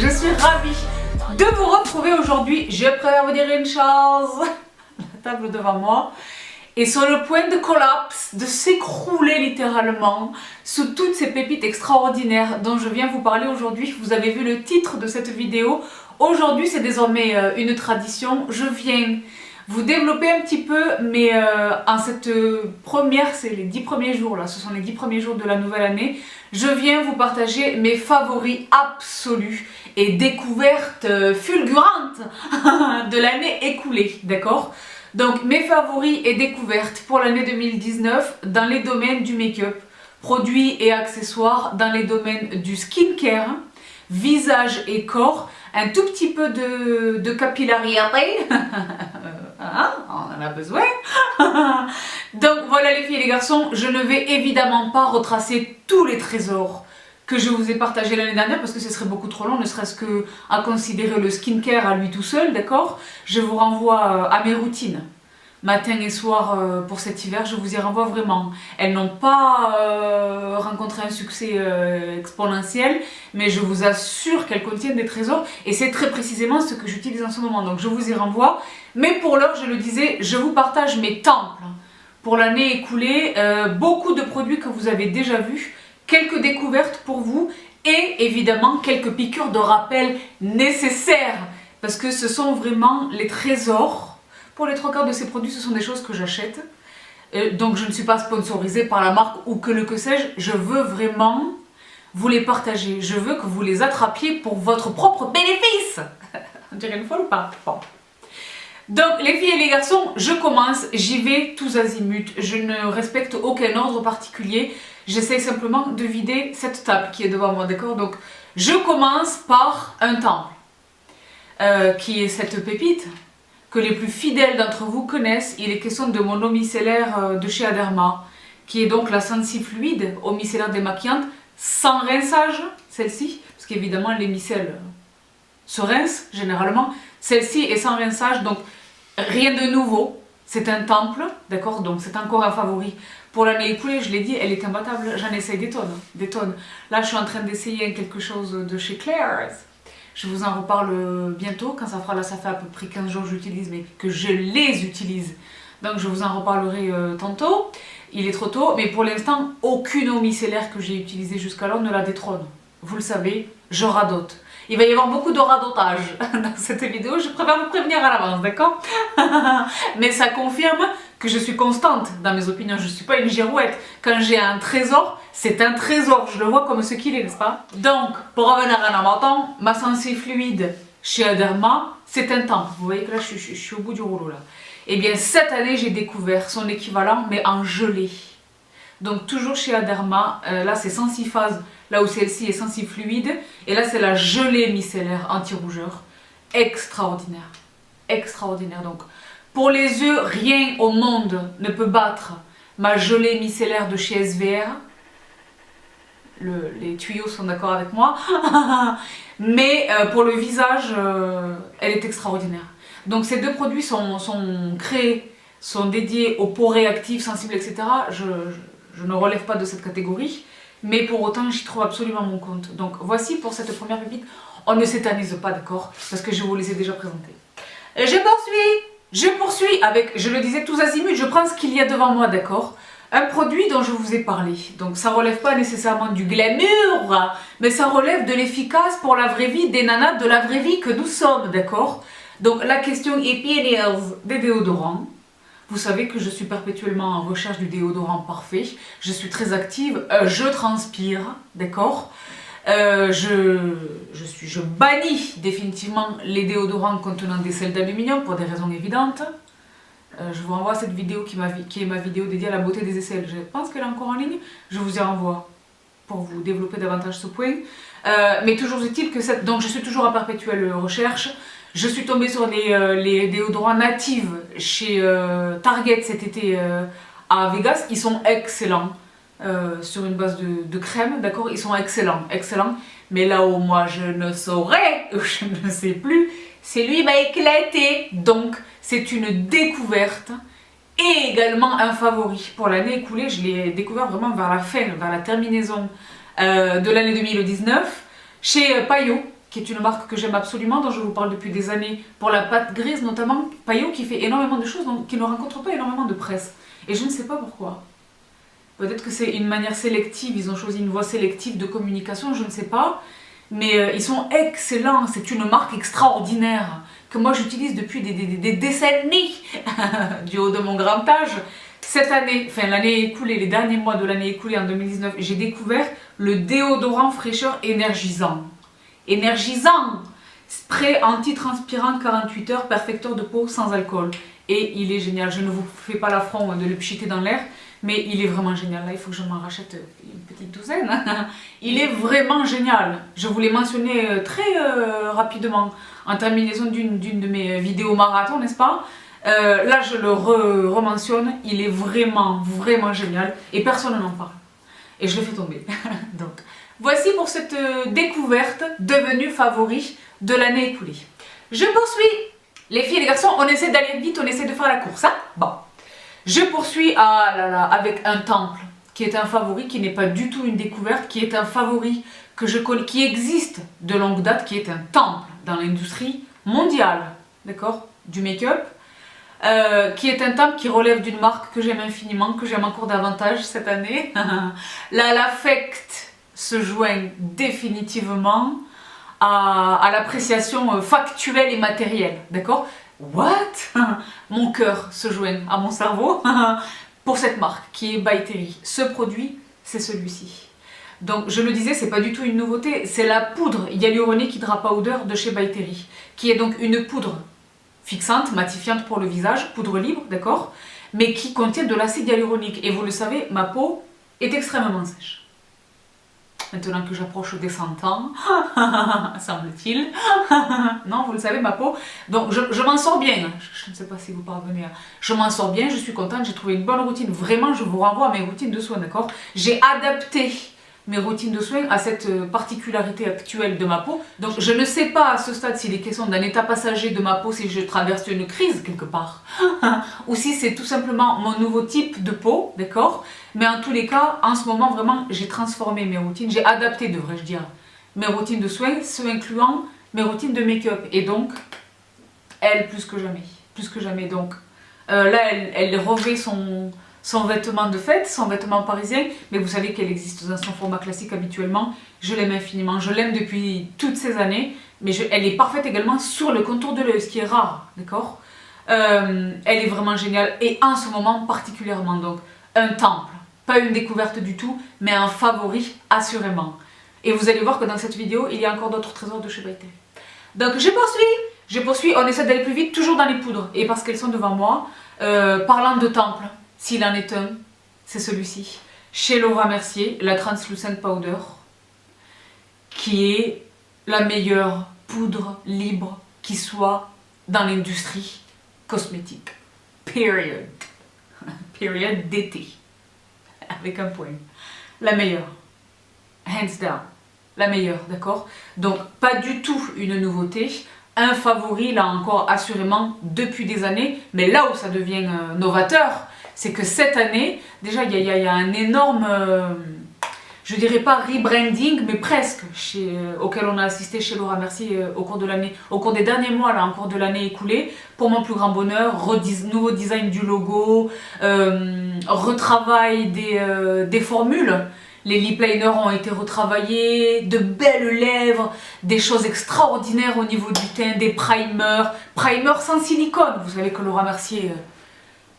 je suis ravie de vous retrouver aujourd'hui. Je préfère vous dire une chose, la table devant moi est sur le point de collapse, de s'écrouler littéralement sous toutes ces pépites extraordinaires dont je viens vous parler aujourd'hui. Vous avez vu le titre de cette vidéo. Aujourd'hui, c'est désormais une tradition. Je viens vous développer un petit peu, mais en cette première, c'est les 10 premiers jours là, ce sont les 10 premiers jours de la nouvelle année, je viens vous partager mes favoris absolus et découvertes fulgurantes de l'année écoulée, d'accord? Donc mes favoris et découvertes pour l'année 2019 dans les domaines du make-up, produits et accessoires, dans les domaines du skincare, visage et corps, un tout petit peu de capillarité. Hein, on en a besoin. Donc voilà les filles et les garçons, je ne vais évidemment pas retracer tous les trésors que je vous ai partagés l'année dernière parce que ce serait beaucoup trop long, ne serait-ce que à considérer le skincare à lui tout seul, d'accord? Je vous renvoie à mes routines, matin et soir pour cet hiver, je vous y renvoie vraiment. Elles n'ont pas rencontré un succès exponentiel, mais je vous assure qu'elles contiennent des trésors et c'est très précisément ce que j'utilise en ce moment, donc je vous y renvoie. Mais pour l'heure, je le disais, je vous partage mes temples pour l'année écoulée, beaucoup de produits que vous avez déjà vus, quelques découvertes pour vous et évidemment quelques piqûres de rappel nécessaires parce que ce sont vraiment les trésors. Pour les 3/4 de ces produits, ce sont des choses que j'achète. Donc je ne suis pas sponsorisée par la marque ou que sais-je. Je veux vraiment vous les partager. Je veux que vous les attrapiez pour votre propre bénéfice. On dirait une folle ou pas? Bon. Donc les filles et les garçons, je commence. J'y vais tous azimuts. Je ne respecte aucun ordre particulier. J'essaie simplement de vider cette table qui est devant moi, d'accord? Donc je commence par un temple. Qui est cette pépite que les plus fidèles d'entre vous connaissent. Il est question de mon eau micellaire de chez Aderma, qui est donc la Sensi-Fluide, eau micellaire démaquillante, sans rinçage, celle-ci, parce qu'évidemment les micelles se rincent généralement. Celle-ci est sans rinçage, donc rien de nouveau. C'est un temple, d'accord? Donc c'est encore un favori. Pour l'année écoulée, je l'ai dit, elle est imbattable. J'en essaye des tonnes, des tonnes. Là, je suis en train d'essayer quelque chose de chez Claire's. Je vous en reparle bientôt, quand ça fera là, ça fait à peu près 15 jours que j'utilise, mais que je les utilise. Donc je vous en reparlerai tantôt. Il est trop tôt, mais pour l'instant, aucune eau micellaire que j'ai utilisée jusqu'alors ne la détrône. Vous le savez, je radote. Il va y avoir beaucoup de radotage dans cette vidéo, je préfère vous prévenir à l'avance, d'accord? Mais ça confirme que je suis constante dans mes opinions, je ne suis pas une girouette. Quand j'ai un trésor, c'est un trésor, je le vois comme ce qu'il est, n'est-ce pas? Donc, pour revenir à Ramadan, ma Sensi-Fluide chez Aderma, c'est un temple. Vous voyez que là, je suis au bout du rouleau, là. Eh bien, cette année, j'ai découvert son équivalent, mais en gelée. Donc, toujours chez Aderma, là, c'est Sensi-Phase, là où celle-ci est Sensi-Fluide, et là, c'est la gelée micellaire anti-rougeur. Extraordinaire. Extraordinaire, donc. Pour les yeux, rien au monde ne peut battre ma gelée micellaire de chez SVR. Les tuyaux sont d'accord avec moi. Mais pour le visage, elle est extraordinaire. Donc ces deux produits sont créés, sont dédiés aux peaux réactives, sensibles, etc. Je ne relève pas de cette catégorie. Mais pour autant, j'y trouve absolument mon compte. Donc voici pour cette première pépite. On ne s'éternise pas, d'accord? Parce que je vous les ai déjà présentés. Je poursuis avec, je le disais tous azimuts, je prends ce qu'il y a devant moi, d'accord? Un produit dont je vous ai parlé. Donc ça relève pas nécessairement du glamour, mais ça relève de l'efficace pour la vraie vie, des nanas de la vraie vie que nous sommes, d'accord? Donc la question est des déodorants. Vous savez que je suis perpétuellement en recherche du déodorant parfait. Je suis très active, je transpire, d'accord? Je bannis définitivement les déodorants contenant des sels d'aluminium pour des raisons évidentes. Je vous renvoie à cette vidéo qui est ma vidéo dédiée à la beauté des aisselles. Je pense qu'elle est encore en ligne. Je vous y renvoie pour vous développer davantage ce point. Mais toujours est-il que donc je suis toujours en perpétuelle recherche. Je suis tombée sur les déodorants natifs chez Target cet été à Vegas. Ils sont excellents. Sur une base de crème, d'accord? Ils sont excellents, excellents. Mais là où moi je ne saurais, ou je ne sais plus, c'est lui m'a éclaté. Donc c'est une découverte et également un favori. Pour l'année écoulée, je l'ai découvert vraiment vers la fin, vers la terminaison de l'année 2019, chez Payot. qui est une marque que j'aime absolument, dont je vous parle depuis des années, pour la pâte grise notamment, Payot qui fait énormément de choses, donc qui ne rencontre pas énormément de presse. Et je ne sais pas pourquoi. Peut-être que c'est une manière sélective, ils ont choisi une voie sélective de communication, je ne sais pas. Mais ils sont excellents, c'est une marque extraordinaire que moi j'utilise depuis des décennies du haut de mon grand âge. Cette année, enfin l'année écoulée, les derniers mois de l'année écoulée en 2019, j'ai découvert le déodorant fraîcheur énergisant. Énergisant! Spray anti-transpirant 48 heures, perfecteur de peau sans alcool. Et il est génial, je ne vous fais pas l'affront de le pchiter dans l'air, mais il est vraiment génial. Là, il faut que je m'en rachète une petite douzaine. Il est vraiment génial. Je vous l'ai mentionné très rapidement en terminaison d'une de mes vidéos marathon, n'est-ce pas? Là, je le rementionne. Il est vraiment, vraiment génial. Et personne n'en parle. Et je le fais tomber. Donc, voici pour cette découverte devenue favori de l'année écoulée. Je poursuis. Les filles et les garçons, on essaie d'aller vite, on essaie de faire la course. Hein, bon. Je poursuis avec un temple qui est un favori, qui n'est pas du tout une découverte, qui est un favori que je connais, qui existe de longue date, qui est un temple dans l'industrie mondiale, d'accord, du make-up, qui est un temple qui relève d'une marque que j'aime infiniment, que j'aime encore davantage cette année. Là, l'affect se joint définitivement à l'appréciation factuelle et matérielle, d'accord? What? Mon cœur se joint à mon cerveau pour cette marque qui est By Terry. Ce produit, c'est celui-ci. Donc je le disais, c'est pas du tout une nouveauté, c'est la poudre Hyaluronic Hydra Powder de chez By Terry, qui est donc une poudre fixante, matifiante pour le visage, poudre libre, d'accord, mais qui contient de l'acide hyaluronique. Et vous le savez, ma peau est extrêmement sèche. Maintenant que j'approche des 100 ans, semble-t-il. Non, vous le savez, ma peau. Donc, je m'en sors bien. Je ne sais pas si vous parvenez à... Je m'en sors bien, je suis contente, j'ai trouvé une bonne routine. Vraiment, je vous renvoie à mes routines de soins, d'accord? J'ai adapté mes routines de soins à cette particularité actuelle de ma peau. Donc, je ne sais pas à ce stade s'il est question d'un état passager de ma peau, si je traverse une crise quelque part, ou si c'est tout simplement mon nouveau type de peau, d'accord? Mais en tous les cas, en ce moment, vraiment, j'ai transformé mes routines, j'ai adapté, devrais-je dire, mes routines de soins, ce incluant mes routines de make-up. Et donc, elle, plus que jamais. Donc, là, elle revêt son vêtement de fête, son vêtement parisien, mais vous savez qu'elle existe dans son format classique habituellement. Je l'aime infiniment, je l'aime depuis toutes ces années, mais elle est parfaite également sur le contour de l'œil, ce qui est rare, d'accord? Elle est vraiment géniale, et en ce moment particulièrement, donc, un temple. Pas une découverte du tout, mais un favori assurément. Et vous allez voir que dans cette vidéo, il y a encore d'autres trésors de chez By Terry. Donc je poursuis, on essaie d'aller plus vite, toujours dans les poudres, et parce qu'elles sont devant moi. Parlant de temple, s'il en est un, c'est celui-ci. Chez Laura Mercier, la Translucent Powder, qui est la meilleure poudre libre qui soit dans l'industrie cosmétique. Period. Period d'été. Avec un point. La meilleure. Hands down. La meilleure, d'accord? Donc, pas du tout une nouveauté. Un favori, là encore, assurément, depuis des années. Mais là où ça devient novateur, c'est que cette année, déjà, il y a un énorme... je dirais pas rebranding, mais presque, auquel on a assisté chez Laura Mercier au cours de l'année, au cours des derniers mois, là, encore de l'année écoulée, pour mon plus grand bonheur, nouveau design du logo, retravail des formules. Les lip liners ont été retravaillés, de belles lèvres, des choses extraordinaires au niveau du teint, des primers sans silicone. Vous savez que Laura Mercier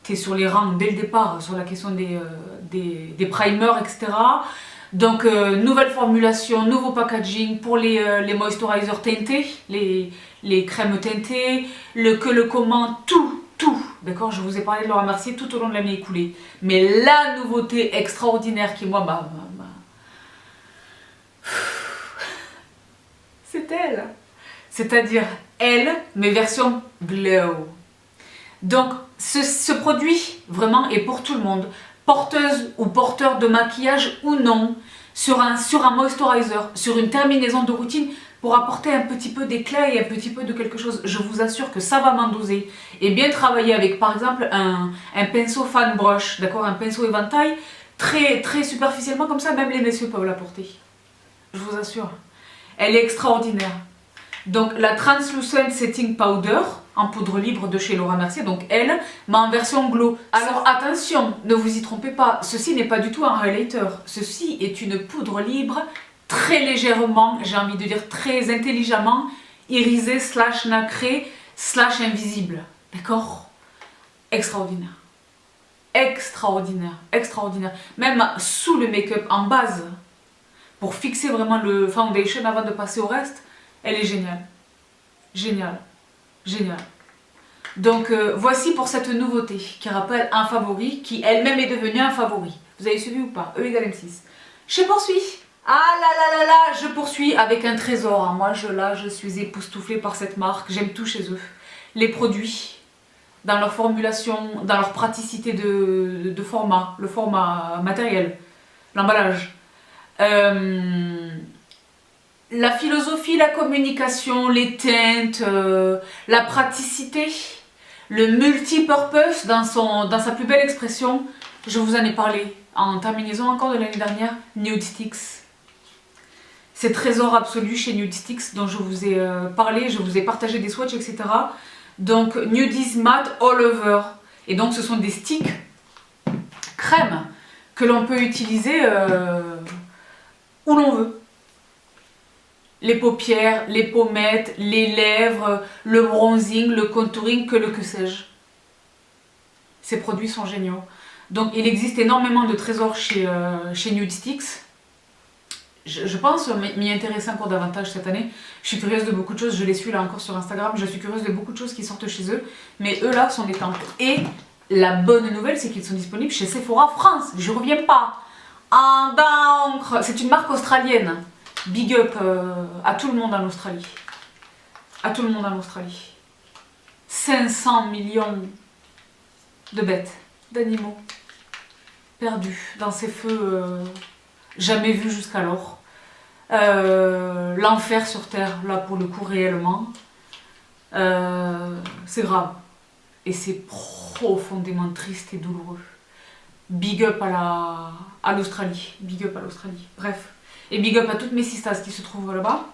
était sur les rangs dès le départ sur la question des primers, etc. Donc, nouvelle formulation, nouveau packaging pour les moisturizers teintés, les crèmes teintées, le comment, tout. D'accord, je vous ai parlé de Laura Mercier tout au long de l'année écoulée. Mais la nouveauté extraordinaire qui, moi, c'est elle. C'est-à-dire elle, mais version glow. Donc, ce produit, vraiment, est pour tout le monde. Porteuse ou porteur de maquillage ou non, sur un moisturizer, sur une terminaison de routine, pour apporter un petit peu d'éclat et un petit peu de quelque chose. Je vous assure que ça va m'endoser. Et bien travailler avec, par exemple, un pinceau fan brush, d'accord, un pinceau éventail, très superficiellement comme ça, même les messieurs peuvent la porter. Je vous assure. Elle est extraordinaire. Donc la Translucent Setting Powder en poudre libre de chez Laura Mercier, donc elle, mais en version glow. Alors attention, ne vous y trompez pas, ceci n'est pas du tout un highlighter, ceci est une poudre libre très légèrement, j'ai envie de dire très intelligemment, irisée slash nacrée slash invisible, d'accord? Extraordinaire. Extraordinaire, extraordinaire. Même sous le make-up en base, pour fixer vraiment le foundation avant de passer au reste, elle est géniale. Géniale. Génial. Donc voici pour cette nouveauté qui rappelle un favori, qui elle-même est devenue un favori. Vous avez suivi ou pas? E égale M6. Je poursuis. Ah là là là là, je poursuis avec un trésor. Moi je suis époustouflée par cette marque. J'aime tout chez eux. Les produits, dans leur formulation, dans leur praticité de format, le format matériel, l'emballage. La philosophie, la communication, les teintes, la praticité, le multipurpose dans sa plus belle expression, je vous en ai parlé en terminaison encore de l'année dernière, Nude Sticks. C'est trésor absolu chez Nude Sticks dont je vous ai parlé, je vous ai partagé des swatchs, etc. Donc Nudies Matte All Over. Et donc ce sont des sticks crème que l'on peut utiliser où l'on veut. Les paupières, les pommettes, les lèvres, le bronzing, le contouring, que sais-je. Ces produits sont géniaux. Donc il existe énormément de trésors chez Nude Sticks. Je pense m'y intéresser encore davantage cette année. Je suis curieuse de beaucoup de choses, je les suis là encore sur Instagram. Je suis curieuse de beaucoup de choses qui sortent chez eux. Mais eux là sont des temples. Et la bonne nouvelle, c'est qu'ils sont disponibles chez Sephora France. Je reviens pas. C'est une marque australienne. Big up à tout le monde en Australie. À tout le monde en Australie. 500 millions de bêtes, d'animaux perdus dans ces feux jamais vus jusqu'alors. L'enfer sur Terre, là pour le coup réellement. C'est grave. Et c'est profondément triste et douloureux. Big up à l'Australie. Big up à l'Australie. Bref. Et big up à toutes mes sistas qui se trouvent là-bas.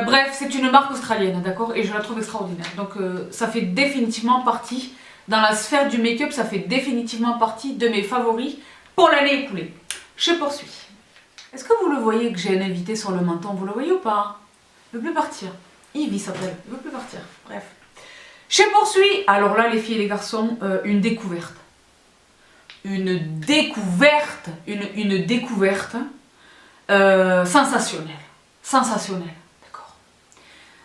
Bref, c'est une marque australienne, d'accord? Et je la trouve extraordinaire. Donc ça fait définitivement partie, dans la sphère du make-up, ça fait définitivement partie de mes favoris pour l'année écoulée. Je poursuis. Est-ce que vous le voyez que j'ai un invité sur le menton? Vous le voyez ou pas? Il ne veut plus partir. Yves, il s'appelle. Il ne veut plus partir. Bref. Je poursuis. Alors là, les filles et les garçons, une découverte. Une découverte. Une découverte. Sensationnel, sensationnel, d'accord.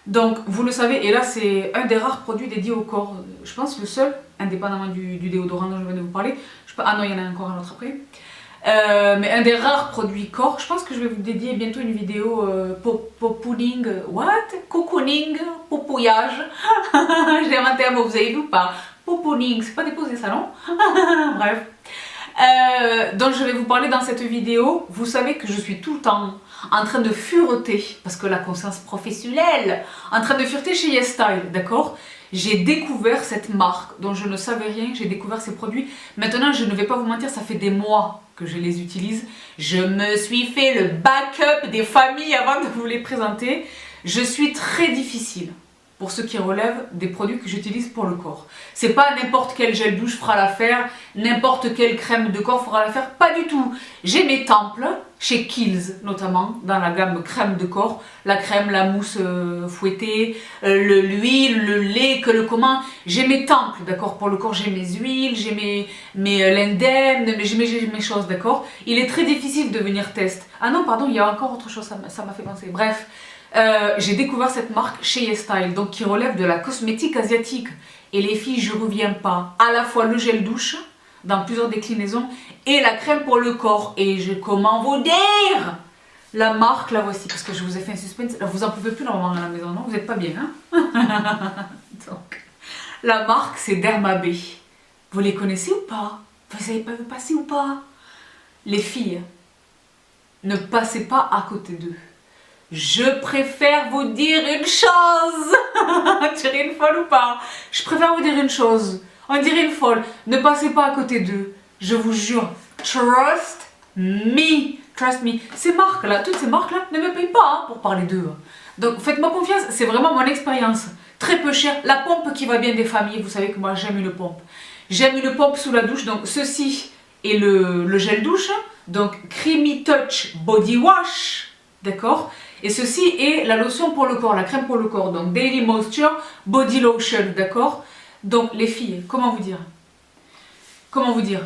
Donc vous le savez, et là c'est un des rares produits dédiés au corps, je pense le seul, indépendamment du déodorant dont je viens de vous parler. Ah non, il y en a encore un autre après. Mais un des rares produits corps, je pense que je vais vous dédier bientôt une vidéo popouning, cocooning, popouillage. J'ai inventé un mot, vous avez vu ou pas? Popouning, c'est pas déposé ça non? Bref. Donc je vais vous parler dans cette vidéo. Vous savez que je suis tout le temps en train de fureter, parce que la conscience professionnelle, en train de fureter chez YesStyle, d'accord? J'ai découvert cette marque dont je ne savais rien, j'ai découvert ces produits. Maintenant, je ne vais pas vous mentir, ça fait des mois que je les utilise. Je me suis fait le backup des familles avant de vous les présenter. Je suis très difficile pour ce qui relève des produits que j'utilise pour le corps. C'est pas n'importe quel gel douche fera l'affaire, n'importe quelle crème de corps fera l'affaire, pas du tout. J'ai mes temples, chez Kiehl's notamment, dans la gamme crème de corps, la crème, la mousse fouettée, l'huile, le lait, que le comment. J'ai mes temples, d'accord, pour le corps, j'ai mes huiles, j'ai mes l'indemne, j'ai mes choses, d'accord. Il est très difficile de venir test. Ah non, pardon, il y a encore autre chose, ça m'a fait penser. Bref. J'ai découvert cette marque chez YesStyle, donc qui relève de la cosmétique asiatique. Et les filles, je reviens pas. À la fois le gel douche, dans plusieurs déclinaisons, et la crème pour le corps. Et comment vous dire? La marque, la voici, parce que je vous ai fait un suspense. Vous en pouvez plus normalement à la maison, non? Vous n'êtes pas bien, hein? Donc, la marque, c'est Dermabé. Vous les connaissez ou pas? Vous savez pas vu passer ou pas? Les filles, ne passez pas à côté d'eux. Je préfère vous dire une chose. Tu dirais une folle ou pas? Je préfère vous dire une chose. On dirait une folle. Ne passez pas à côté d'eux. Je vous jure. Trust me. Trust me. Ces marques-là, toutes ces marques-là, ne me payent pas hein, pour parler d'eux. Donc faites-moi confiance, c'est vraiment mon expérience. Très peu cher, la pompe qui va bien des familles, vous savez que moi j'aime une pompe. J'aime une pompe sous la douche, donc ceci est le gel douche, donc Creamy Touch Body Wash, d'accord? Et ceci est la lotion pour le corps, la crème pour le corps, donc Daily Moisture Body Lotion, d'accord? Donc les filles, comment vous dire? Comment vous dire?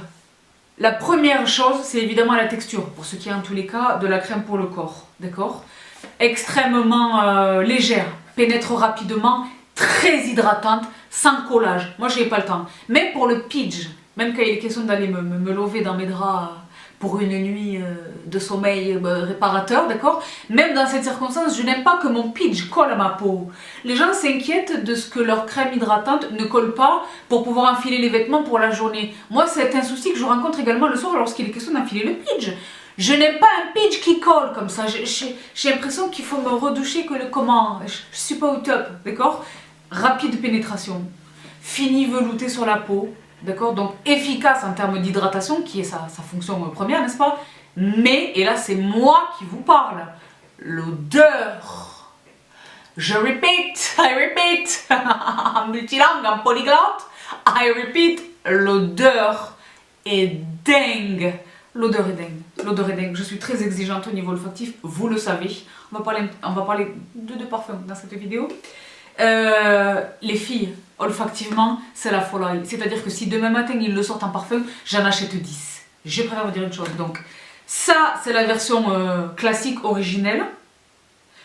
La première chose, c'est évidemment la texture, pour ce qui est en tous les cas de la crème pour le corps, d'accord? Extrêmement légère, pénètre rapidement, très hydratante, sans collage. Moi, je n'ai pas le temps. Même pour le pidge, même quand il est question d'aller me lever dans mes draps pour une nuit de sommeil réparateur, d'accord? Même dans cette circonstance, je n'aime pas que mon pidge colle à ma peau. Les gens s'inquiètent de ce que leur crème hydratante ne colle pas pour pouvoir enfiler les vêtements pour la journée. Moi, c'est un souci que je rencontre également le soir lorsqu'il est question d'enfiler le pidge. Je n'aime pas un pidge qui colle comme ça. J'ai l'impression qu'il faut me redoucher que le comment. Je ne suis pas au top, d'accord? Rapide pénétration, fini velouté sur la peau, d'accord? Donc efficace en termes d'hydratation, qui est sa fonction première, n'est-ce pas? Mais, et là c'est moi qui vous parle, l'odeur. Je repeat, I repeat, en multilangue, en polyglotte, I repeat, l'odeur est dingue. L'odeur est dingue, l'odeur est dingue. Je suis très exigeante au niveau olfactif, vous le savez. On va parler de parfums dans cette vidéo. Les filles, olfactivement, c'est la folie. C'est-à-dire que si demain matin ils le sortent en parfum, j'en achète 10. Je préfère vous dire une chose. Donc, ça, c'est la version classique, originelle.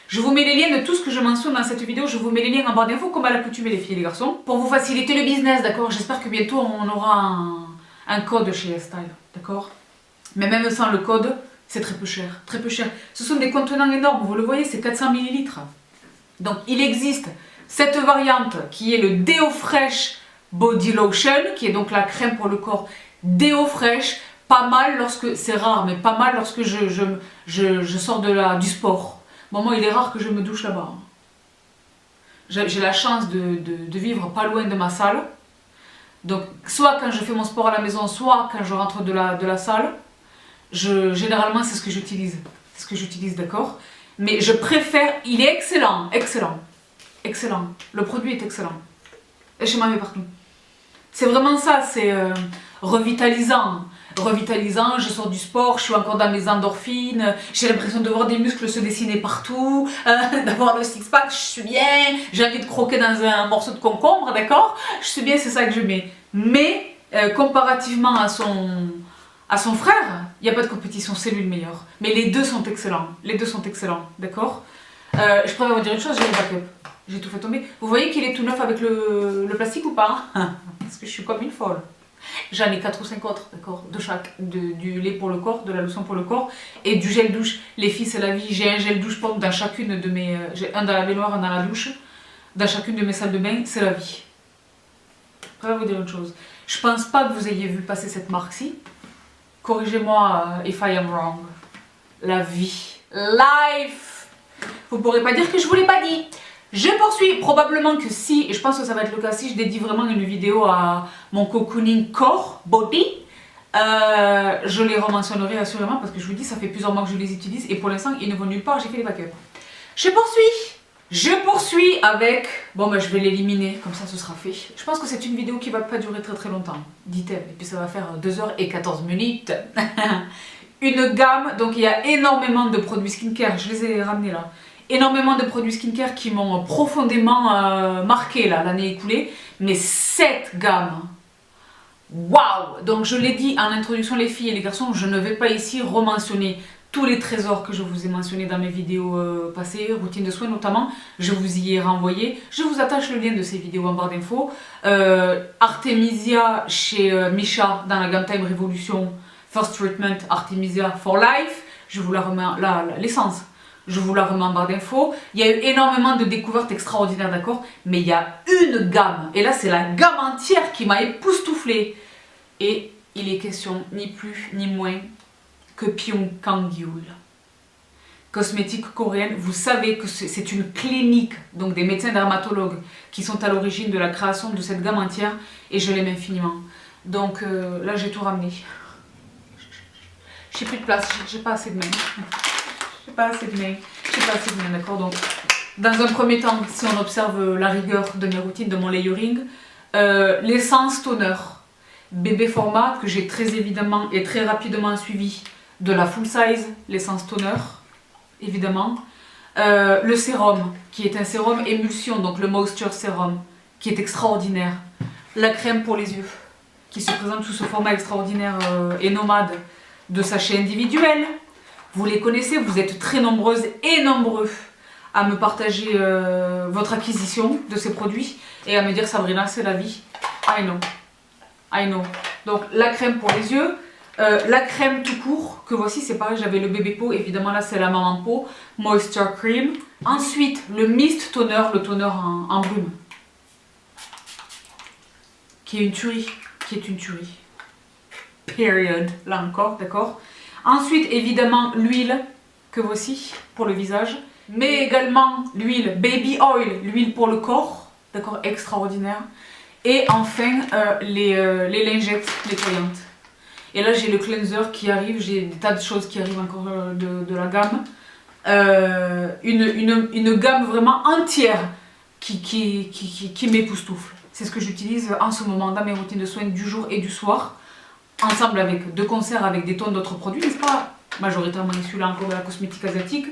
Je vous mets les liens de tout ce que je mentionne dans cette vidéo. Je vous mets les liens en barre d'infos, comme à l'accoutumée, les filles et les garçons, pour vous faciliter le business, d'accord? J'espère que bientôt on aura un code chez Style, d'accord? Mais même sans le code, c'est très peu cher, très peu cher. Ce sont des contenants énormes, vous le voyez, c'est 400 ml. Donc, il existe cette variante qui est le Deo Fresh Body Lotion, qui est donc la crème pour le corps Deo Fresh, pas mal lorsque, c'est rare, mais pas mal lorsque je sors du sport. Bon, moi il est rare que je me douche là-bas. J'ai la chance de vivre pas loin de ma salle. Donc soit quand je fais mon sport à la maison, soit quand je rentre de la salle, généralement c'est ce que j'utilise. C'est ce que j'utilise, d'accord? Mais je préfère, il est excellent, excellent. Excellent, le produit est excellent. Et chez moi, mais partout. C'est vraiment ça, c'est revitalisant. Revitalisant, je sors du sport, je suis encore dans mes endorphines, j'ai l'impression de voir des muscles se dessiner partout, d'avoir le six-pack, je suis bien, j'ai envie de croquer dans un morceau de concombre, d'accord? Je suis bien, c'est ça que je mets. Mais, comparativement à son frère, il n'y a pas de compétition, c'est lui le meilleur. Mais les deux sont excellents, d'accord? Je pourrais vous dire une chose, j'ai le backup. J'ai tout fait tomber. Vous voyez qu'il est tout neuf avec le plastique ou pas? Parce que je suis comme une folle. J'en ai 4 ou 5 autres, d'accord? De chaque. Du lait pour le corps, de la lotion pour le corps et du gel douche. Les filles, c'est la vie. J'ai un gel douche pompe dans chacune de mes... J'ai un dans la baignoire, un dans la douche. Dans chacune de mes salles de bain, c'est la vie. Je vais vous dire une chose. Je pense pas que vous ayez vu passer cette marque-ci. Corrigez-moi if I am wrong. La vie. Life. Vous pourrez pas dire que je vous l'ai pas dit. Je poursuis, probablement que si, et je pense que ça va être le cas si je dédie vraiment une vidéo à mon cocooning corps, body, je les rementionnerai assurément parce que je vous dis, ça fait plusieurs mois que je les utilise et pour l'instant, ils ne vont nulle part, j'ai fait les backups. Je poursuis avec, bon ben je vais l'éliminer, comme ça ce sera fait. Je pense que c'est une vidéo qui va pas durer très longtemps, dit-elle, et puis ça va faire 2h14. Une gamme, donc il y a énormément de produits skincare, je les ai ramenés là. Énormément de produits skincare qui m'ont profondément marqué l'année écoulée, mais cette gamme, waouh! Donc je l'ai dit en introduction les filles et les garçons, je ne vais pas ici rementionner tous les trésors que je vous ai mentionnés dans mes vidéos passées, routine de soins notamment, je vous y ai renvoyé, je vous attache le lien de ces vidéos en barre d'infos. Artemisia chez Misha dans la gamme Time Revolution, First Treatment Artemisia for Life, je vous la remets, l'essence. Je vous la remets en barre d'infos. Il y a eu énormément de découvertes extraordinaires, d'accord? Mais il y a une gamme. Et là, c'est la gamme entière qui m'a époustouflée. Et il est question ni plus ni moins que Pyong Kang-gyul. Cosmétique coréenne. Vous savez que c'est une clinique, donc des médecins dermatologues qui sont à l'origine de la création de cette gamme entière. Et je l'aime infiniment. Donc là, j'ai tout ramené. J'ai plus de place, j'ai pas assez de mains. J'ai pas assez de mains, d'accord? Donc, Dans un premier temps, si on observe la rigueur de mes routines, de mon layering, l'essence toner bébé format que j'ai très évidemment et très rapidement suivi de la full size, l'essence toner, évidemment. Le sérum, qui est un sérum émulsion, donc le moisture sérum, qui est extraordinaire. La crème pour les yeux, qui se présente sous ce format extraordinaire et nomade de sachets individuels. Vous les connaissez, vous êtes très nombreuses et nombreux à me partager votre acquisition de ces produits et à me dire Sabrina, c'est la vie. I know. Donc la crème pour les yeux, la crème tout court, que voici, c'est pareil, j'avais le bébé peau, évidemment là c'est la maman peau, Moisture Cream. Ensuite, le Mist Toner, le toner en brume, qui est une tuerie, Period, là encore, d'accord. Ensuite, évidemment, l'huile, que voici, pour le visage, mais également l'huile Baby Oil, l'huile pour le corps, d'accord, extraordinaire. Et enfin, les lingettes nettoyantes. Et là, j'ai le cleanser qui arrive, j'ai des tas de choses qui arrivent encore de la gamme. Une gamme vraiment entière qui m'époustoufle. C'est ce que j'utilise en ce moment dans mes routines de soins du jour et du soir, ensemble avec de concert avec des tonnes d'autres produits, n'est-ce pas? Majoritairement issus là encore de la cosmétique asiatique.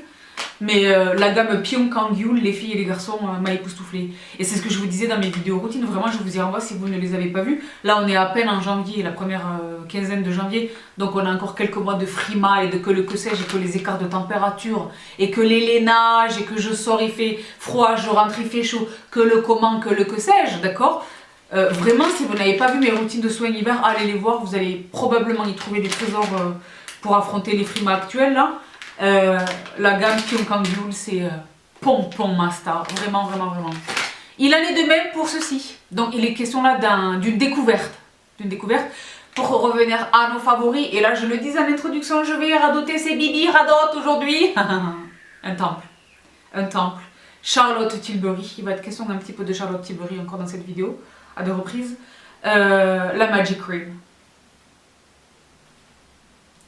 Mais la gamme Pyong Yul, les filles et les garçons, m'a époustouflé. Et c'est ce que je vous disais dans mes vidéos routines, vraiment je vous y renvoie si vous ne les avez pas vues. Là on est à peine en janvier, la première quinzaine de janvier, donc on a encore quelques mois de frima et de que sais-je, et que les écarts de température, et que les lainages, et que je sors il fait froid, je rentre il fait chaud, que le comment, que le que sais-je, d'accord. Vraiment si vous n'avez pas vu mes routines de soins hiver, allez les voir, vous allez probablement y trouver des trésors pour affronter les frimas actuels là. La gamme Pyong Yul, c'est pompon master, vraiment. Il en est de même pour ceci. Donc il est question là d'une découverte. Pour revenir à nos favoris, et là je le dis en introduction, je vais radoter ces bibi radotes aujourd'hui. Un temple. Charlotte Tilbury, il va être question un petit peu de Charlotte Tilbury encore dans cette vidéo, à 2 reprises. La Magic Cream,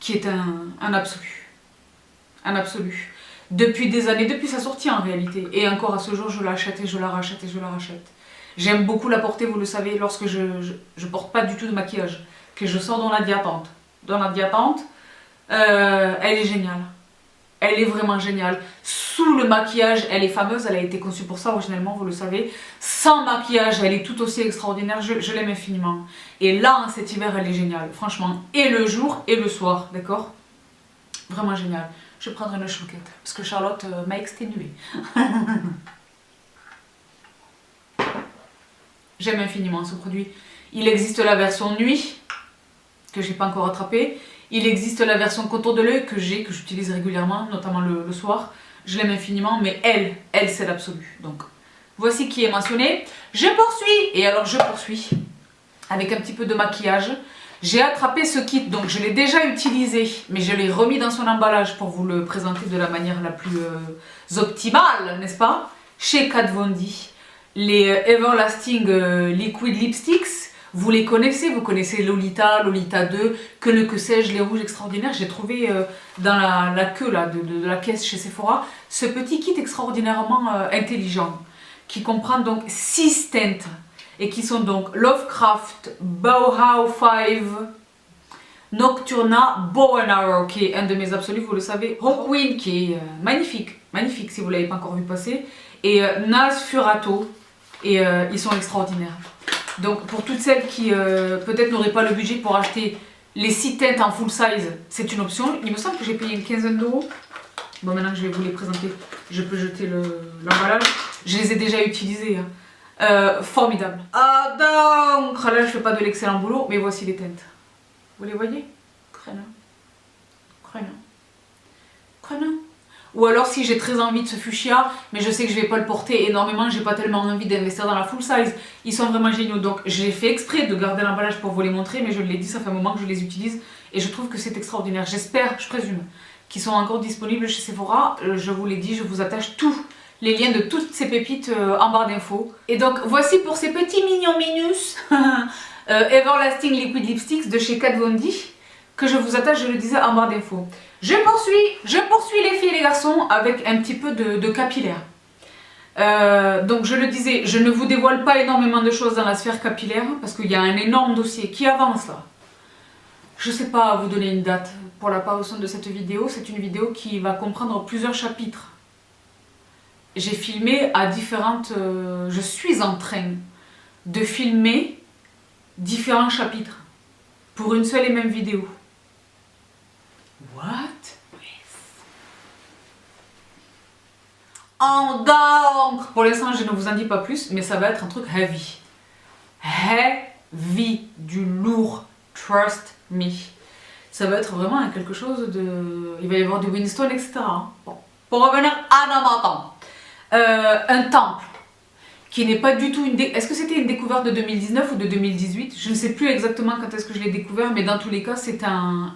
qui est un absolu. Un absolu. Depuis des années, depuis sa sortie en réalité. Et encore à ce jour, je l'achète et je la rachète et je la rachète. J'aime beaucoup la porter, vous le savez, lorsque je porte pas du tout de maquillage. Que je sors dans la diapante. Elle est géniale. Elle est vraiment géniale. Sous le maquillage, elle est fameuse. Elle a été conçue pour ça originellement, vous le savez. Sans maquillage, elle est tout aussi extraordinaire. Je l'aime infiniment. Et là, cet hiver, elle est géniale. Franchement, et le jour et le soir, d'accord? Vraiment génial. Je prendrai une chouquette, parce que Charlotte m'a exténuée. J'aime infiniment ce produit. Il existe la version nuit, que j'ai pas encore attrapée. Il existe la version contour de l'œil que j'utilise régulièrement, notamment le soir. Je l'aime infiniment, mais elle c'est l'absolu. Donc, voici qui est mentionné. Je poursuis, et alors je poursuis avec un petit peu de maquillage. J'ai attrapé ce kit, donc je l'ai déjà utilisé, mais je l'ai remis dans son emballage pour vous le présenter de la manière la plus optimale, n'est-ce pas? Chez Kat Von D, les Everlasting Liquid Lipsticks, vous les connaissez, vous connaissez Lolita, Lolita 2, que sais-je, les rouges extraordinaires. J'ai trouvé dans la queue là, de la caisse chez Sephora, ce petit kit extraordinairement intelligent, qui comprend donc 6 teintes. Et qui sont donc Lovecraft, Bauhaus 5, Nocturna, Bow and Arrow, qui est un de mes absolus, vous le savez, Hawkwind, qui est magnifique si vous ne l'avez pas encore vu passer, et Nosferatu, et ils sont extraordinaires. Donc pour toutes celles qui peut-être n'auraient pas le budget pour acheter les 6 teintes en full size, c'est une option. Il me semble que j'ai payé une quinzaine d'euros. Bon, maintenant que je vais vous les présenter, je peux jeter l'emballage. Je les ai déjà utilisés, hein. Formidable. Ah donc là je fais pas de l'excellent boulot, mais voici les teintes. Vous les voyez? Crénin. Ou alors si j'ai très envie de ce fuchsia, mais je sais que je vais pas le porter énormément, j'ai pas tellement envie d'investir dans la full size. Ils sont vraiment géniaux, donc j'ai fait exprès de garder l'emballage pour vous les montrer, mais je l'ai dit, ça fait un moment que je les utilise et je trouve que c'est extraordinaire. J'espère, je présume, qu'ils sont encore disponibles chez Sephora. Je vous l'ai dit, je vous attache tous les liens de toutes ces pépites en barre d'infos. Et donc voici pour ces petits mignons minus Everlasting Liquid Lipsticks de chez Kat Von D, que je vous attache, je le disais, en barre d'infos. Je poursuis les filles et les garçons avec un petit peu de capillaire. Donc je le disais, je ne vous dévoile pas énormément de choses dans la sphère capillaire parce qu'il y a un énorme dossier qui avance là. Je ne sais pas vous donner une date pour la parution de cette vidéo. C'est une vidéo qui va comprendre plusieurs chapitres. J'ai filmé à différentes... je suis en train de filmer différents chapitres pour une seule et même vidéo. What? Donc, pour l'instant, je ne vous en dis pas plus, mais ça va être un truc heavy. Heavy, du lourd. Trust me. Ça va être vraiment quelque chose de... Il va y avoir du Winston, etc. Bon. Pour revenir à Namatan. Un temple qui n'est pas du tout une... Est-ce que c'était une découverte de 2019 ou de 2018? Je ne sais plus exactement quand est-ce que je l'ai découvert, mais dans tous les cas, c'est un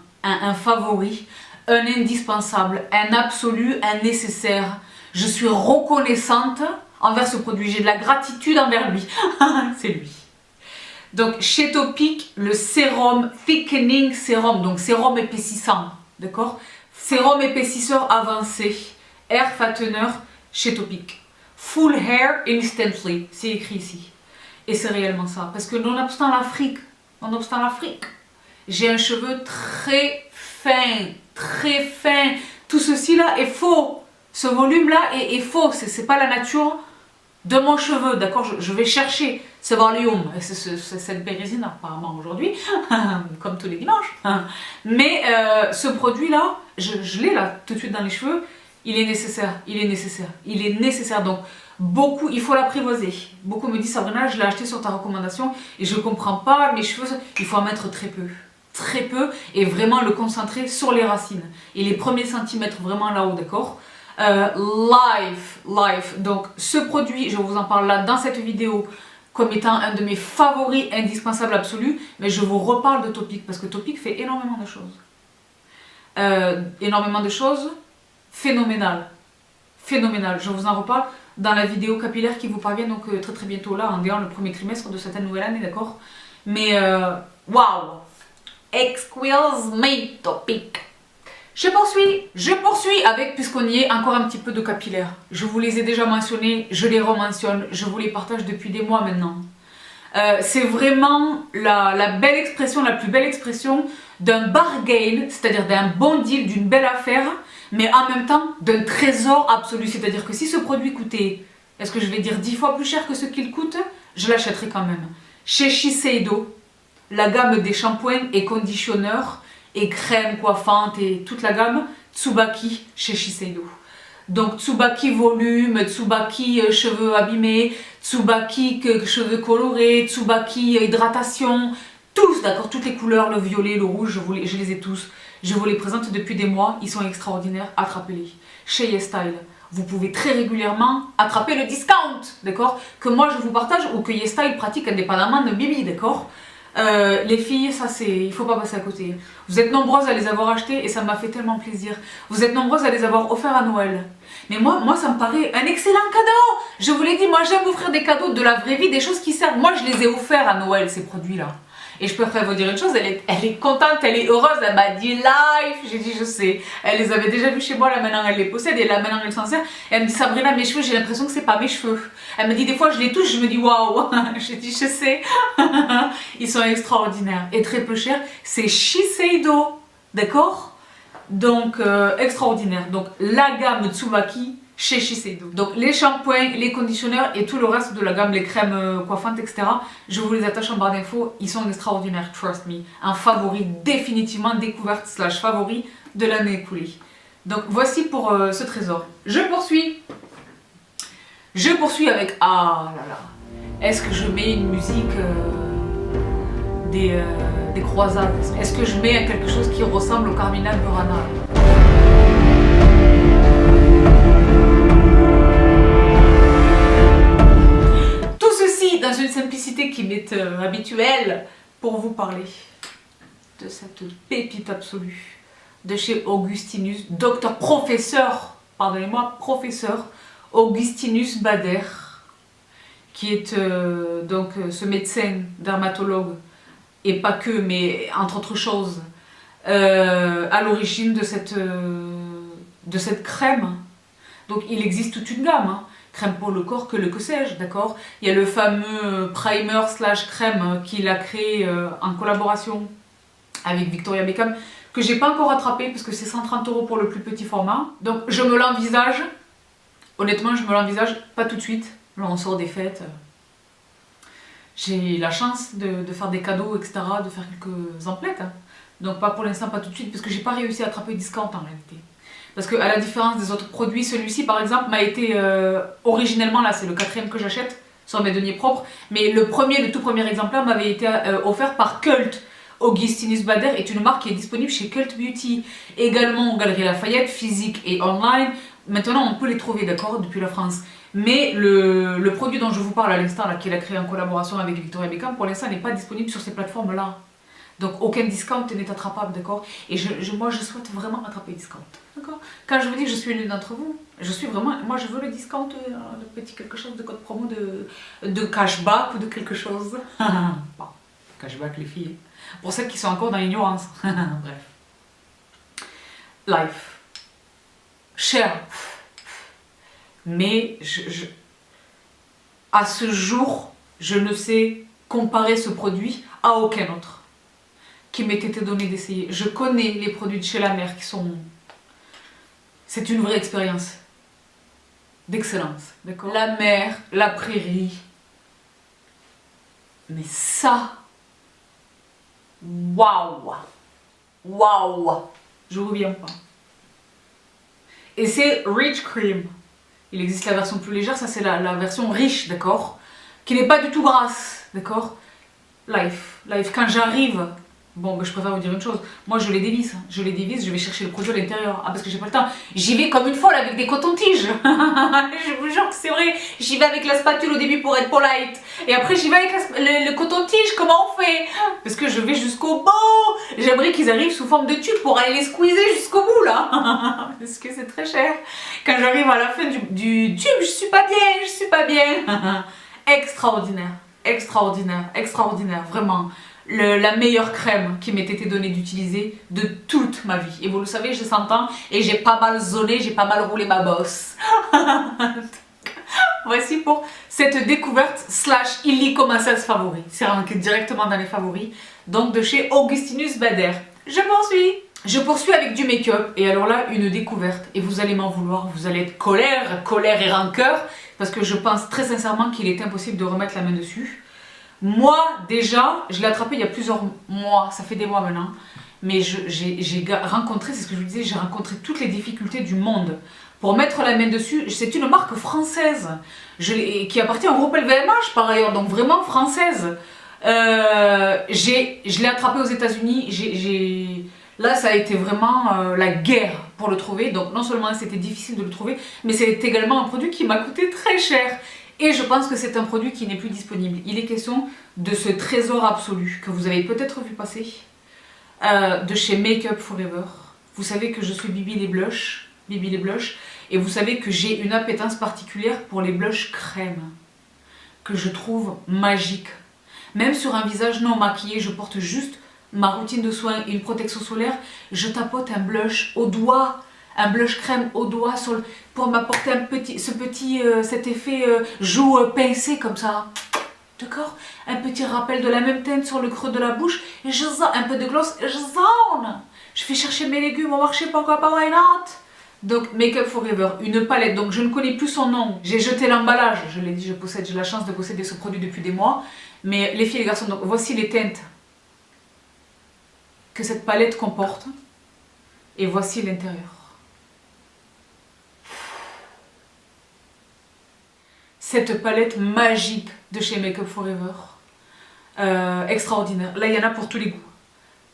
favori, un indispensable, un absolu, un nécessaire. Je suis reconnaissante envers ce produit. J'ai de la gratitude envers lui. C'est lui. Donc, chez Topic, le sérum Thickening Sérum, donc sérum épaississant, d'accord? Sérum épaississeur avancé, Air Fattener chez Topic. Full Hair Instantly, c'est écrit ici. Et c'est réellement ça. Parce que nonobstant l'Afrique, j'ai un cheveu très fin. Tout ceci là est faux. Ce volume là est faux. C'est pas la nature de mon cheveu, d'accord? Je vais chercher ce volume, cette bérésine apparemment aujourd'hui, comme tous les dimanches. Mais ce produit là, je l'ai là tout de suite dans les cheveux. Il est nécessaire. Donc, beaucoup, il faut l'apprivoiser. Beaucoup me disent, Sabrina, je l'ai acheté sur ta recommandation et je ne comprends pas mes cheveux. Il faut en mettre très peu et vraiment le concentrer sur les racines. Et les premiers centimètres vraiment là-haut, d'accord? Life. Donc, ce produit, je vous en parle là dans cette vidéo comme étant un de mes favoris indispensables absolus. Mais je vous reparle de Topic parce que Topic fait énormément de choses. Phénoménal, je vous en reparle dans la vidéo capillaire qui vous parvient donc très bientôt là, en déant le premier trimestre de cette nouvelle année, d'accord? Mais waouh, excuse me, Topic. Je poursuis avec, puisqu'on y est, encore un petit peu de capillaire. Je vous les ai déjà mentionnés, je les rementionne, je vous les partage depuis des mois maintenant. C'est vraiment la belle expression, la plus belle expression d'un bargain, c'est-à-dire d'un bon deal, d'une belle affaire, mais en même temps d'un trésor absolu. C'est-à-dire que si ce produit coûtait, est-ce que je vais dire 10 fois plus cher que ce qu'il coûte, je l'achèterai quand même. Chez Shiseido, la gamme des shampoings et conditionneurs et crèmes coiffantes et toute la gamme, Tsubaki chez Shiseido. Donc Tsubaki volume, Tsubaki cheveux abîmés, Tsubaki cheveux colorés, Tsubaki hydratation, tous, d'accord, toutes les couleurs, le violet, le rouge, je les ai tous. Je vous les présente depuis des mois, ils sont extraordinaires, attrapez-les. Chez YesStyle, vous pouvez très régulièrement attraper le discount, d'accord, que moi je vous partage ou que YesStyle pratique indépendamment de Bibi, d'accord. Les filles, ça c'est, il faut pas passer à côté. Vous êtes nombreuses à les avoir achetées et ça m'a fait tellement plaisir. Vous êtes nombreuses à les avoir offerts à Noël. Mais moi ça me paraît un excellent cadeau. Je vous l'ai dit, moi j'aime offrir des cadeaux de la vraie vie, des choses qui servent. Moi je les ai offerts à Noël, ces produits-là. Et je préfère vous dire une chose, elle est contente, elle est heureuse, elle m'a dit life, j'ai dit je sais. Elle les avait déjà vus chez moi, là maintenant elle les possède et là maintenant elle s'en sert. Et elle me dit Sabrina, mes cheveux, j'ai l'impression que c'est pas mes cheveux. Elle me dit des fois je les touche, je me dis waouh. J'ai dit je sais. Ils sont extraordinaires et très peu chers. C'est Shiseido, d'accord? Donc extraordinaire. Donc la gamme Tsubaki chez Shiseido. Donc les shampoings, les conditionneurs et tout le reste de la gamme, les crèmes coiffantes, etc. Je vous les attache en barre d'infos, ils sont extraordinaires, trust me. Un favori, définitivement découverte / favori de l'année écoulée. Donc voici pour ce trésor. Je poursuis avec, ah là là, est-ce que je mets une musique des croisades? Est-ce que je mets quelque chose qui ressemble au Carmina Burana? Dans une simplicité qui m'est habituelle pour vous parler de cette pépite absolue de chez Augustinus, professeur Augustinus Bader, qui est donc ce médecin dermatologue et pas que, mais entre autres choses, à l'origine de cette crème. Donc il existe toute une gamme, hein. crème pour le corps, que sais-je, d'accord. Il y a le fameux primer slash crème qu'il a créé en collaboration avec Victoria Beckham, que j'ai pas encore attrapé parce que c'est 130 € pour le plus petit format. Donc je me l'envisage, honnêtement je me l'envisage pas tout de suite, là on sort des fêtes. J'ai la chance de faire des cadeaux, etc., de faire quelques emplettes. Hein. Donc pas pour l'instant, pas tout de suite, parce que j'ai pas réussi à attraper discount en réalité. Parce que à la différence des autres produits, celui-ci par exemple m'a été originellement, là c'est le 4e que j'achète sur mes deniers propres, mais le tout premier exemplaire m'avait été offert par Cult. Augustinus Bader est une marque qui est disponible chez Cult Beauty, également aux Galeries Lafayette, physique et online. Maintenant on peut les trouver, d'accord, depuis la France. Mais le produit dont je vous parle à l'instant, qu'il a créé en collaboration avec Victoria Beckham, pour l'instant n'est pas disponible sur ces plateformes-là. Donc aucun discount n'est attrapable, d'accord. Et moi je souhaite vraiment attraper discount, d'accord. Quand je vous dis que je suis l'une d'entre vous, je suis vraiment, moi je veux le discount, le petit quelque chose de code promo, de cashback ou de quelque chose. Bon, cashback les filles. Pour celles qui sont encore dans l'ignorance. Bref. Life. Cher. Mais à ce jour, je ne sais comparer ce produit à aucun autre qui m'ait été donné d'essayer. Je connais les produits de chez La Mer qui sont... C'est une vraie expérience d'excellence, d'accord. La mer, la prairie. Mais ça... Waouh! Waouh! Je reviens pas. Et c'est Rich Cream. Il existe la version plus légère, ça c'est la version riche, d'accord? Qui n'est pas du tout grasse, d'accord? Life, quand j'arrive, bon, ben, je préfère vous dire une chose, moi je les dévisse, je vais chercher le produit à l'intérieur, parce que j'ai pas le temps. J'y vais comme une folle avec des cotons-tiges, je vous jure que c'est vrai, j'y vais avec la spatule au début pour être polite, et après j'y vais avec le coton-tige, comment on fait? Parce que je vais jusqu'au bout, j'aimerais qu'ils arrivent sous forme de tube pour aller les squeezer jusqu'au bout là, parce que c'est très cher. Quand j'arrive à la fin du tube, je suis pas bien, extraordinaire, extraordinaire, vraiment. La meilleure crème qui m'ait été donnée d'utiliser de toute ma vie. Et vous le savez, j'ai 100 ans et j'ai pas mal zoné, j'ai pas mal roulé ma bosse. Voici pour cette découverte slash illico masseuse favori. C'est ranké directement dans les favoris. Donc de chez Augustinus Bader. Je poursuis avec du make-up. Et alors là, une découverte. Et vous allez m'en vouloir. Vous allez être colère et rancœur. Parce que je pense très sincèrement qu'il est impossible de remettre la main dessus. Moi, déjà, je l'ai attrapé il y a plusieurs mois, ça fait des mois maintenant, mais j'ai rencontré, c'est ce que je vous disais, j'ai rencontré toutes les difficultés du monde pour mettre la main dessus. C'est une marque française, qui appartient au groupe LVMH par ailleurs, donc vraiment française. Je l'ai attrapé aux États-Unis, là ça a été vraiment la guerre pour le trouver, donc non seulement c'était difficile de le trouver, mais c'est également un produit qui m'a coûté très cher. Et je pense que c'est un produit qui n'est plus disponible. Il est question de ce trésor absolu que vous avez peut-être vu passer de chez Make Up For Ever. Vous savez que je suis Bibi les blushs, et vous savez que j'ai une appétence particulière pour les blushs crème, que je trouve magiques. Même sur un visage non maquillé, je porte juste ma routine de soins et une protection solaire, je tapote un blush au doigt. Un blush crème au doigt pour m'apporter cet effet joue pincée comme ça. D'accord? Un petit rappel de la même teinte sur le creux de la bouche. Et je zone, un peu de gloss et je zone. Je vais chercher mes légumes au marché, pourquoi pas, why not? Donc Make Up For Ever, une palette. Donc je ne connais plus son nom. J'ai jeté l'emballage. Je l'ai dit, j'ai la chance de posséder ce produit depuis des mois. Mais les filles et les garçons, donc voici les teintes que cette palette comporte. Et voici l'intérieur. Cette palette magique de chez Make Up For Ever, extraordinaire. Là, il y en a pour tous les goûts.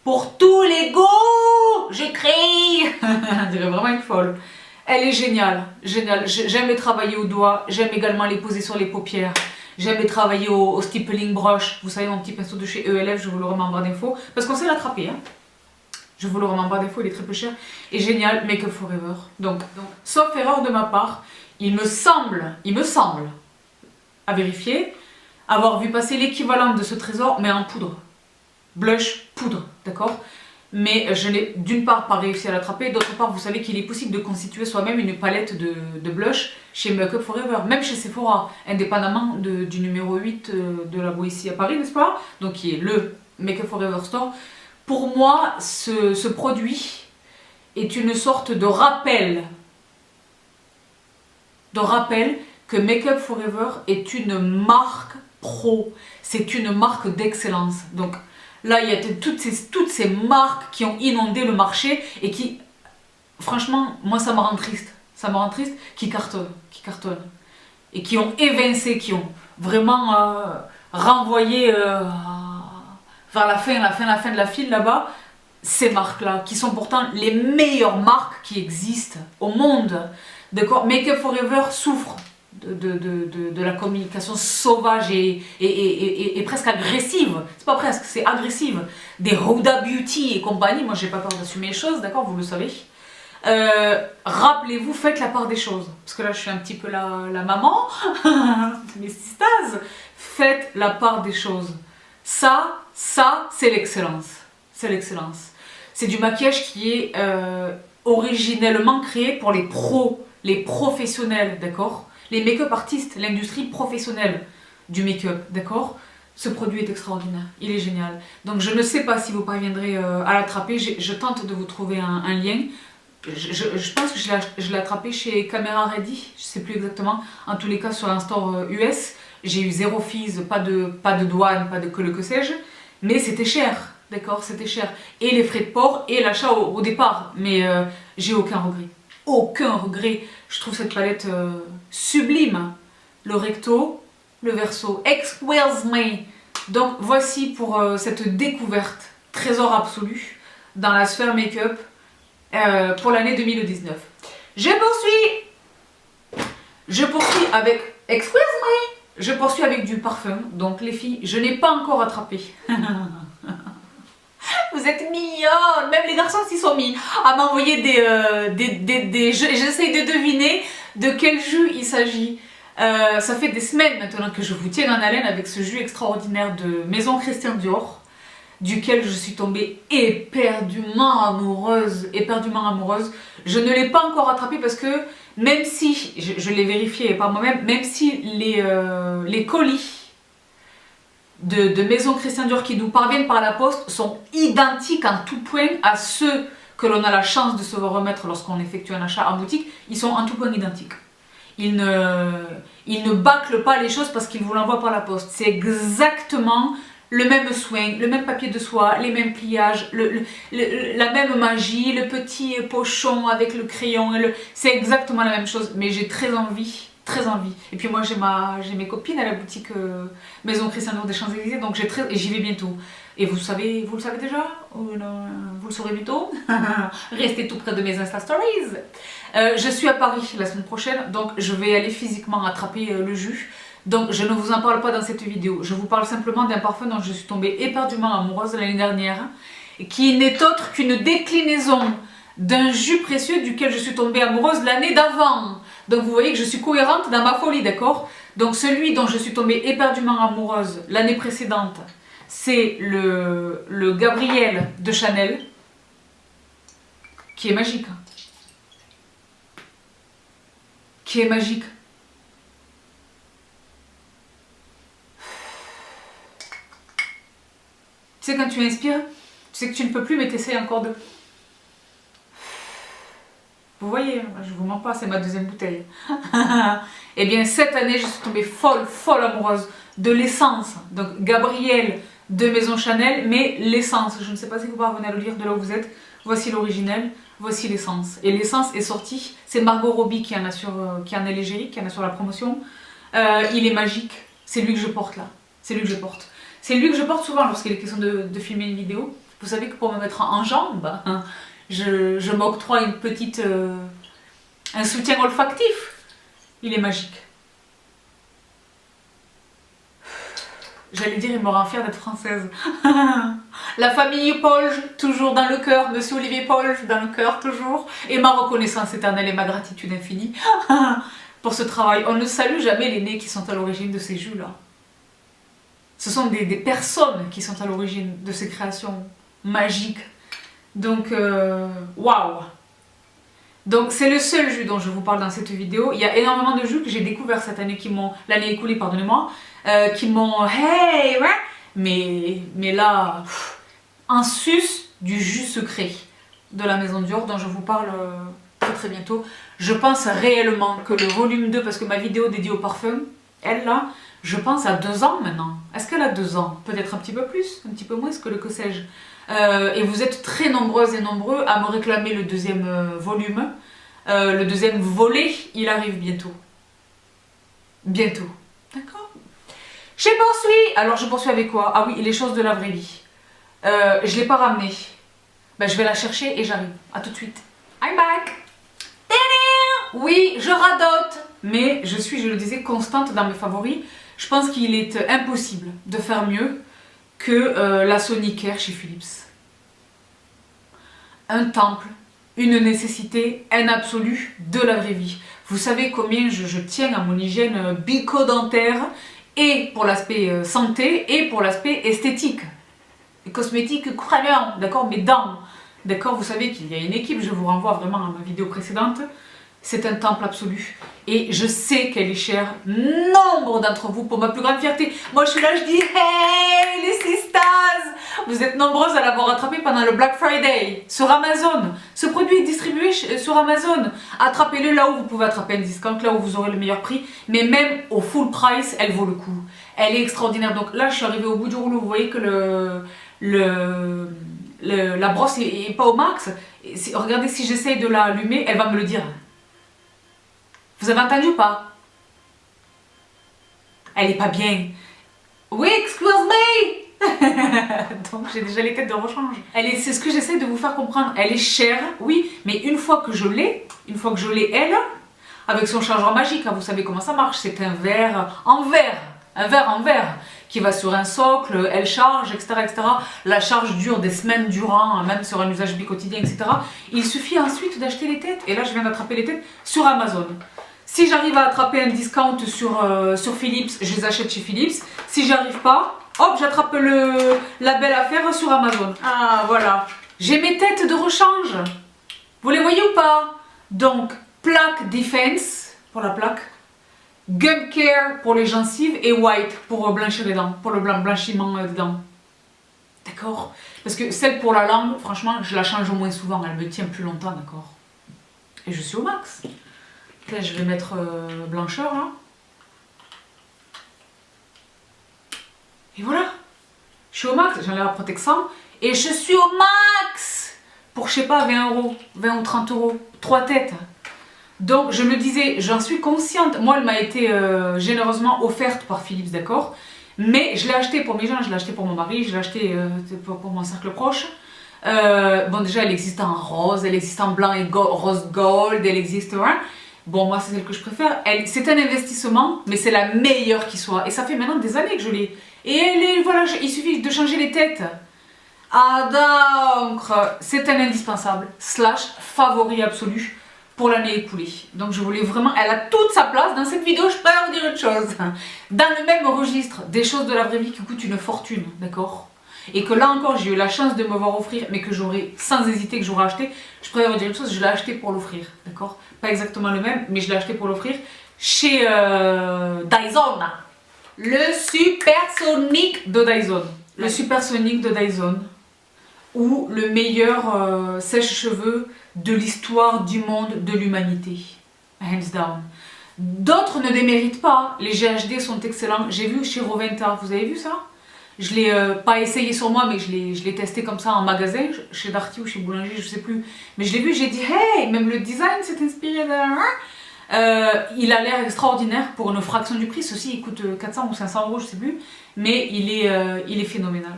Pour tous les goûts! J'écris! On dirait vraiment une folle. Elle est géniale, géniale. J'aime les travailler au doigt, j'aime également les poser sur les paupières. J'aime les travailler au stippling brush. Vous savez, mon petit pinceau de chez ELF, je vous le remets en barre d'infos. Parce qu'on sait l'attraper, hein. Je vous le remets en barre d'infos, il est très peu cher. Et génial, Make Up For Ever. Donc, sauf erreur de ma part, il me semble, à vérifier, avoir vu passer l'équivalent de ce trésor, mais en poudre. Blush, poudre, d'accord? mais je n'ai d'une part pas réussi à l'attraper, d'autre part vous savez qu'il est possible de constituer soi-même une palette de blush chez Make Up Forever, même chez Sephora, indépendamment du numéro 8 de la Boétie à Paris, n'est-ce pas? Donc qui est le Make Up Forever Store. Pour moi, ce produit est une sorte de rappel que Make Up Forever est une marque pro, c'est une marque d'excellence. Donc là, il y a toutes ces marques qui ont inondé le marché et qui, franchement, moi ça me rend triste. Ça me rend triste, qui cartonnent. Et qui ont évincé, qui ont vraiment renvoyé vers la fin de la file là-bas, ces marques-là, qui sont pourtant les meilleures marques qui existent au monde. D'accord, Make Up Forever souffre de la communication sauvage et presque agressive. C'est pas presque, c'est agressive. Des Huda Beauty et compagnie. Moi, j'ai pas peur d'assumer les choses, d'accord, vous le savez. Rappelez-vous, faites la part des choses. Parce que là, je suis un petit peu la maman de mes sistas. Faites la part des choses. Ça, c'est l'excellence. C'est l'excellence. C'est du maquillage qui est originellement créé pour les pros, les professionnels, d'accord? Les make-up artistes, l'industrie professionnelle du make-up, d'accord? Ce produit est extraordinaire, il est génial. Donc je ne sais pas si vous parviendrez à l'attraper, je tente de vous trouver un lien. Je pense que je l'ai attrapé chez Camera Ready, je ne sais plus exactement. En tous les cas, sur un store US, j'ai eu 0 fees, pas de douane, pas de que sais-je. Mais c'était cher, d'accord, c'était cher. Et les frais de port et l'achat au départ. Mais j'ai aucun regret. Aucun regret. Je trouve cette palette sublime. Le recto, le verso. Excuse me. Donc voici pour cette découverte, trésor absolu, dans la sphère make-up. Pour l'année 2019. Je poursuis avec, excuse me, je poursuis avec du parfum. Donc les filles, je n'ai pas encore attrapé. Vous êtes mignonnes, même les garçons s'y sont mis à m'envoyer des jeux. J'essaye de deviner de quel jus il s'agit. Ça fait des semaines maintenant que je vous tiens en haleine avec ce jus extraordinaire de Maison Christian Dior, duquel je suis tombée éperdument amoureuse. Je ne l'ai pas encore attrapé parce que même si, je l'ai vérifié par moi-même, même si les colis de Maison Christian Dior qui nous parviennent par la poste sont identiques en tout point à ceux que l'on a la chance de se remettre lorsqu'on effectue un achat en boutique, ils sont en tout point identiques. Ils ne bâclent pas les choses parce qu'ils vous l'envoient par la poste. C'est exactement le même soin, le même papier de soie, les mêmes pliages, la même magie, le petit pochon avec le crayon. C'est exactement la même chose, mais j'ai très envie. Et puis moi j'ai mes copines à la boutique Maison Christian Dior des Champs-Élysées, donc j'y vais bientôt. Et vous le savez déjà? Ou non, vous le saurez bientôt. Restez tout près de mes Insta Stories. Je suis à Paris la semaine prochaine, donc je vais aller physiquement attraper le jus. Donc je ne vous en parle pas dans cette vidéo. Je vous parle simplement d'un parfum dont je suis tombée éperdument amoureuse l'année dernière, qui n'est autre qu'une déclinaison d'un jus précieux duquel je suis tombée amoureuse l'année d'avant. Donc vous voyez que je suis cohérente dans ma folie, d'accord? Donc celui dont je suis tombée éperdument amoureuse l'année précédente, c'est le Gabriel de Chanel, qui est magique. Qui est magique. Tu sais, quand tu inspires, tu sais que tu ne peux plus, mais tu essaies encore de... Vous voyez, je vous mens pas, c'est ma deuxième bouteille. Et bien cette année, je suis tombée folle amoureuse de l'essence. Donc Gabriel de Maison Chanel, mais l'essence. Je ne sais pas si vous parvenez à le lire de là où vous êtes. Voici l'original, voici l'essence. Et l'essence est sortie. C'est Margot Robbie qui en est l'égérie, qui en a sur la promotion. Il est magique. C'est lui que je porte là. C'est lui que je porte. C'est lui que je porte souvent lorsqu'il est question de filmer une vidéo. Vous savez que pour me mettre en jambe, je m'octroie un soutien olfactif. Il est magique. J'allais dire, il me rend fière d'être française. La famille Polge, toujours dans le cœur. Monsieur Olivier Polge, dans le cœur, toujours. Et ma reconnaissance éternelle et ma gratitude infinie pour ce travail. On ne salue jamais les nez qui sont à l'origine de ces jus-là. Ce sont des personnes qui sont à l'origine de ces créations magiques. Donc, waouh! Donc c'est le seul jus dont je vous parle dans cette vidéo. Il y a énormément de jus que j'ai découvert cette année, l'année écoulée, pardonnez-moi, qui m'ont hey, ouais. Mais là, un sus du jus secret de la Maison Dior dont je vous parle très bientôt. Je pense réellement que le volume 2, parce que ma vidéo dédiée au parfum, elle là, je pense à 2 ans maintenant. Est-ce qu'elle a 2 ans? Peut-être un petit peu plus, un petit peu moins, que sais-je. Et vous êtes très nombreuses et nombreux à me réclamer le deuxième volume. Le deuxième volet, il arrive bientôt. Bientôt. D'accord? Je poursuis. Alors je poursuis avec quoi? Ah oui, les choses de la vraie vie. Je ne l'ai pas ramenée. Ben, je vais la chercher et j'arrive. A tout de suite. I'm back. Oui, je radote. Mais je suis, je le disais, constante dans mes favoris. Je pense qu'il est impossible de faire mieux que la Sonicare chez Philips. Un temple, une nécessité, un absolu de la vraie vie. Vous savez combien je tiens à mon hygiène bucco-dentaire, et pour l'aspect santé et pour l'aspect esthétique. Et cosmétique crânien, d'accord, mes dents. D'accord, vous savez qu'il y a une équipe, je vous renvoie vraiment à ma vidéo précédente. C'est un temple absolu. Et je sais qu'elle est chère. Nombre d'entre vous, pour ma plus grande fierté. Moi, je suis là, je dis, hey, les sisters! Vous êtes nombreuses à l'avoir attrapé pendant le Black Friday sur Amazon. Ce produit est distribué sur Amazon. Attrapez-le là où vous pouvez attraper un discount, là où vous aurez le meilleur prix. Mais même au full price, elle vaut le coup. Elle est extraordinaire. Donc là, je suis arrivée au bout du rouleau. Vous voyez que la brosse est pas au max. Regardez, si j'essaye de l'allumer, elle va me le dire. Vous avez entendu ou pas? Elle est pas bien. Oui, excuse me. Donc j'ai déjà les têtes de rechange. C'est ce que j'essaie de vous faire comprendre. Elle est chère, oui, mais une fois que je l'ai, elle, avec son chargeur magique, hein, vous savez comment ça marche, c'est un verre en verre, qui va sur un socle, elle charge, etc., etc. La charge dure des semaines durant, même sur un usage quotidien, etc. Il suffit ensuite d'acheter les têtes. Et là, je viens d'attraper les têtes sur Amazon. Si j'arrive à attraper un discount sur Philips, je les achète chez Philips. Si j'arrive pas, hop, j'attrape la belle affaire sur Amazon. Ah, voilà. J'ai mes têtes de rechange. Vous les voyez ou pas? Donc, plaque Defense pour la plaque. Gum Care pour les gencives et White pour blanchir les dents, pour le blanchiment des dents. D'accord? Parce que celle pour la langue, franchement, je la change au moins souvent, elle me tient plus longtemps, d'accord? Et je suis au max. Là, je vais mettre blancheur, là. Et voilà. Je suis au max, j'enlève la Protexan. Et je suis au max pour, je sais pas, 20 €, 20 ou 30 €, 3 têtes. Donc, je me disais, j'en suis consciente. Moi, elle m'a été généreusement offerte par Philips, d'accord? Mais je l'ai acheté pour mes gens, je l'ai acheté pour mon mari, je l'ai acheté pour mon cercle proche. Bon, déjà, elle existe en rose, elle existe en blanc et rose gold, elle existe... Hein. Bon, moi, c'est celle que je préfère. C'est un investissement, mais c'est la meilleure qui soit. Et ça fait maintenant des années que je l'ai. Et voilà, il suffit de changer les têtes. Ah, donc, c'est un indispensable, / favori absolu pour l'année écoulée. Donc, je voulais vraiment... Elle a toute sa place dans cette vidéo, je préfère vous dire autre chose. Dans le même registre, des choses de la vraie vie qui coûtent une fortune, d'accord? Et que là encore, j'ai eu la chance de me voir offrir, mais que j'aurais, sans hésiter, que j'aurais acheté. Je préfère vous dire une chose, je l'ai acheté pour l'offrir, d'accord? Pas exactement le même, mais je l'ai acheté pour l'offrir chez Dyson. Le Supersonic de Dyson. Le Supersonic de Dyson, ou le meilleur sèche-cheveux de l'histoire du monde, de l'humanité. Hands down. D'autres ne les méritent pas. Les GHD sont excellents. J'ai vu chez Roventa, vous avez vu ça? Je ne l'ai pas essayé sur moi, mais je l'ai testé comme ça en magasin, chez Darty ou chez Boulanger, je ne sais plus. Mais je l'ai vu, j'ai dit, hey, même le design s'est inspiré de... il a l'air extraordinaire pour une fraction du prix. Ceci, il coûte 400 ou 500 €, je ne sais plus. Mais il est phénoménal.